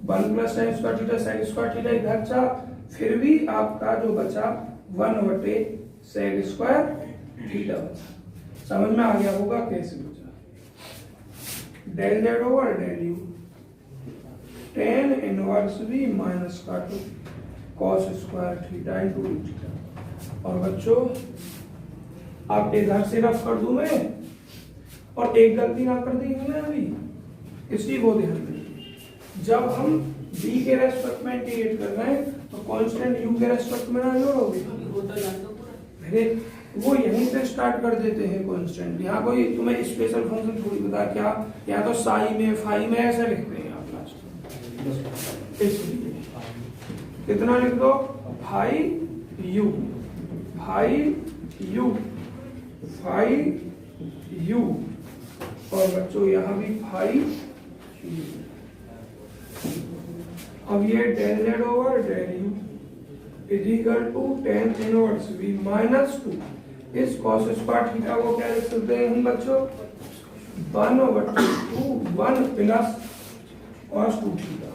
1 plus tan square theta sec square theta इधर चा, फिर भी आपका जो बचा 1 बटे sec स्क्वायर थीटा बचा। समझ में आ गया होगा कैसे बचा। Del z over del u tan inverse v minus का 2 cos square theta into theta. और बच्चों आप इधर से रफ कर दूं मैं, और एक गलती ना कर दी हमने अभी, इसलिए वो ध्यान दें जब हम v के रेस्पेक्ट में इंटीग्रेट कर रहे हैं तो कांस्टेंट u के रेस्पेक्ट में ना जोड़ोगे, अरे वो यहीं से स्टार्ट कर देते हैं कांस्टेंट। यहाँ कोई तुम्हें स्पेशल फंक्शन थोड़ी बता क्या, या तो साई में फाई में ऐसे लिखते हैं आप लास्ट। इसलिए कितना लिख दो फाई u फाई u, और बच्चों यहाँ भी फाई u। अब ये del z over del u is equal to tan inverse v minus 2। इस cos स्क्वायर थीटा को क्या लिख सकते हैं हम बच्चों 1/2 1 प्लस cos 2 थीटा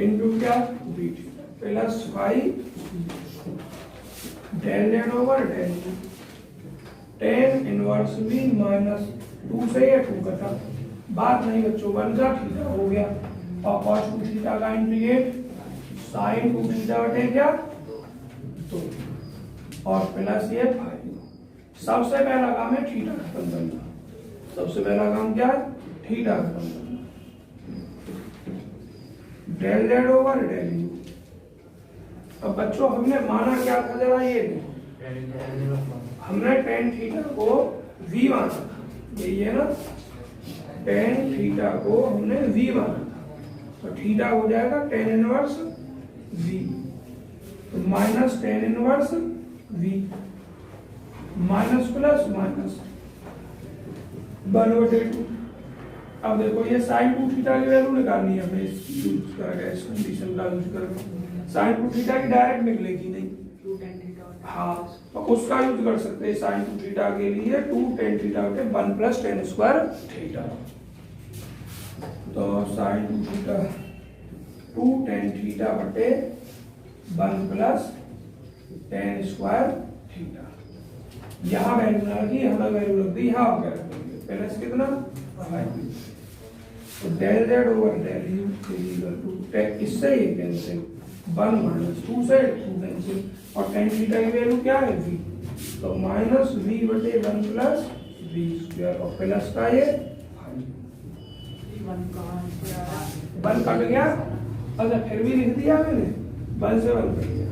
इनटू क्या v theta plus 5 del z over del u tan inverse v minus 2 से ये 2 कटा, बात नहीं बच्चों, 1 का थीटा हो गया और cos 2 थीटा का इंटीग्रेट sin 2 थीटा बटे क्या 2 और प्लस ये 5। सबसे पहला काम है थीटा खत्म करना, सबसे पहला काम क्या है थीटा खत्म करना। Del Z over del u. अब बच्चों हमने माना क्या था जरा ये देखो, हमने टेन थीटा को v माना था, यही है ना, टेन थीटा को हमने v माना था, तो थीटा हो जाएगा टेन इनवर्स v, तो minus tan inverse v minus plus minus 1/2। अब देखो ये साइन 2 थीटा की वैल्यू निकालनी है हमें, यूज करेंगे इस कंडीशन का यूज करके। साइन 2 थीटा की डायरेक्ट निकलेगी नहीं, हाँ तो उसका यूज कर सकते हैं साइन 2 थीटा के लिए 2 tan थीटा बटे 1 प्लस tan स्क्वायर थीटा। तो साइन 2 थीटा 2 tan थीटा बटे 1 प्लस tan स्क्वायर थीटा। यहाँ वैल्यू ना रखी, हमें वैल्यू रख दी, यहाँ क्या रखेंगे प्लस कितना 5। तो del Z over del u is equal to take, इससे ये कैंसिल 1 माइनस 2 से 2 कैंसिल और tan थीटा की वैल्यू क्या है v, तो माइनस v बटे 1 प्लस v स्क्वायर और प्लस का ये 1 कट गया, अच्छा फिर भी लिख दिया मैंने 1 से 1 कट गया।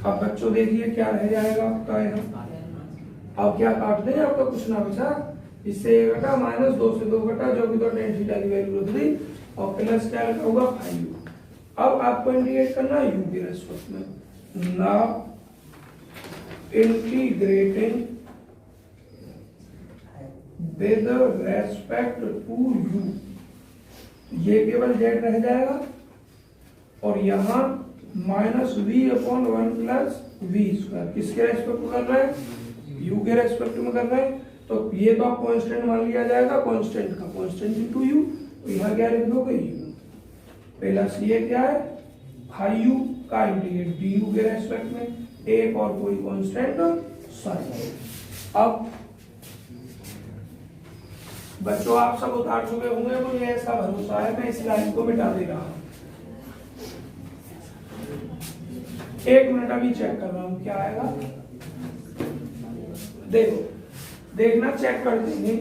अब बच्चों देखिए क्या रह जाएगा आपका यहाँ, अब क्या काट दें, आपका कुछ ना बचा, इससे ये घटा माइनस 2 से 2 घटा, जो कि तो tan थीटा की वैल्यू रख दी और प्लस क्या लिखा होगा 5u। अब आपको इंटीग्रेट करना है u के रेस्पेक्ट में, now integrating with respect to u, ये केवल z रह जाएगा और यहाँ minus v upon 1 plus v square, किसके रेस्पेक्ट में कर रहे हैं u के रेस्पेक्ट में कर रहे हैं, तो ये तो आप कांस्टेंट मान लिया जाएगा, कांस्टेंट का कांस्टेंट इनटू u, तो यहाँ क्या लिख दोगे u प्लस ये क्या है 5u का इंटीग्रेट du के रेस्पेक्ट में, एक और कोई कांस्टेंट साइन। अब बच्चों आप सब उतार चुके होंगे, मुझे ऐसा भरोसा है, मैं इस लाइन को मिटा दे रहा हूं, 1 मिनट अभी चेक कर रहा हूं क्या आएगा। देखो देखना, चेक कर देंगे।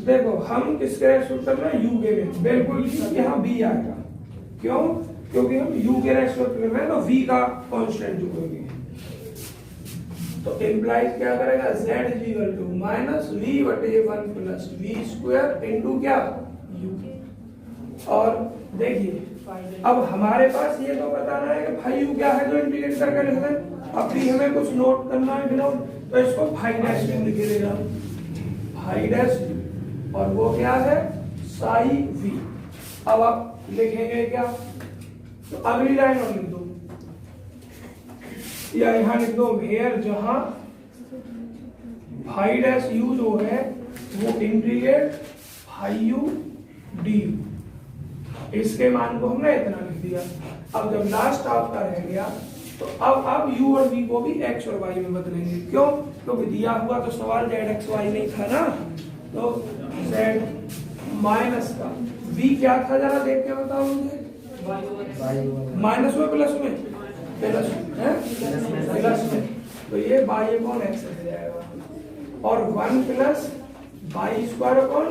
देखो हम किसके रेस्पेक्ट कर रहे हैं u के में, बिल्कुल ठीक, यहाँ v आएगा, क्यों, क्योंकि हम u के रेस्पेक्ट कर रहे हैं तो v का कांस्टेंट जोड़ेंगे, तो इंप्लाइज क्या करेगा z is equal to minus v बटे 1 प्लस v स्क्वायर इनटू क्या u। और देखिए अब हमारे पास ये तो बताना है कि 5u क्या है जो इंटीग्रेट करके लिख दें, अब भी हमें कुछ नोट करना है बिना, तो इसको 5 में लिख देगा 5 और वो क्या है साई v। अब आप लिखेंगे क्या, तो अगली लाइन और लिख दो, या यहाँ लिख दो हेयर, जहां 5u जो है वो इंटीग्रेट 5u du, इसके मान को हमने इतना लिख दिया। अब जब लास्ट आपका रह गया तो अब आप u और v को भी x और y में बदलेंगे, क्यों, क्योंकि दिया हुआ तो सवाल z x y नहीं था ना, तो z माइनस का v क्या था जरा देख के बताओ मुझे, माइनस में प्लस में, प्लस में, प्लस में, तो ये y अपॉन x रह जाएगा और 1 plus y square upon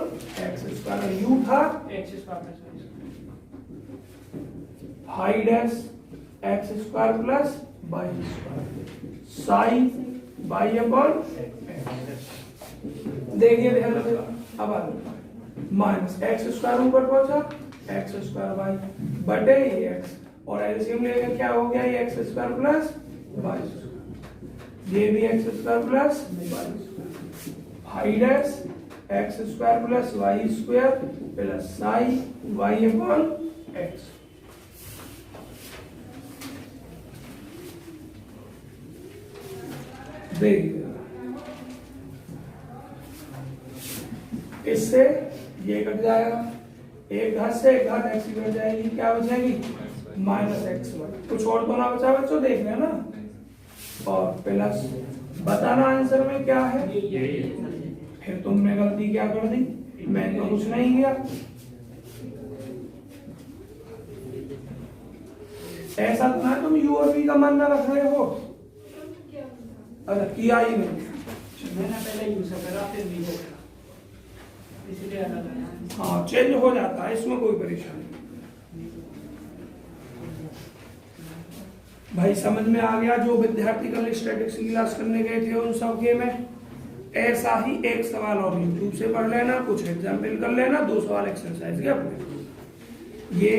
x square, u था x square 5 x square plus y square sine y upon देखिए ध्यान से, अब माइनस x स्क्वायर ऊपर पहुंचा x स्क्वायर y बटे x और एलसीएम लेकर क्या हो गया, ये x square plus y square, ये भी x square plus y square, 5 x square plus y square plus sign y upon x। इससे ये कट जाएगा, एक घात से एक घात x की कट जाएगी, क्या बचेगी माइनस एक्स वाई, कुछ और तो ना बचा बच्चों, देख लेना, और प्लस बताना आंसर में क्या है। फिर तुमने गलती क्या कर दी, मैंने तो कुछ नहीं किया। ऐसा तो ना तुम यू और वी का मान ना रख रहे हो, अच्छा किया ही नहीं। मैंने पहले यूज करा फिर भी हो गया, इसलिए अलग आया। हाँ चेंज हो जाता है, इसमें कोई परेशानी नहीं। भाई समझ में आ गया, जो विद्यार्थी कल स्टैटिक्स की क्लास करने गए थे उन सब के में ऐसा ही एक सवाल और यूट्यूब से पढ़ लेना, कुछ एग्जाम्पल कर लेना, 2 सवाल एक्सरसाइज के अपने। ये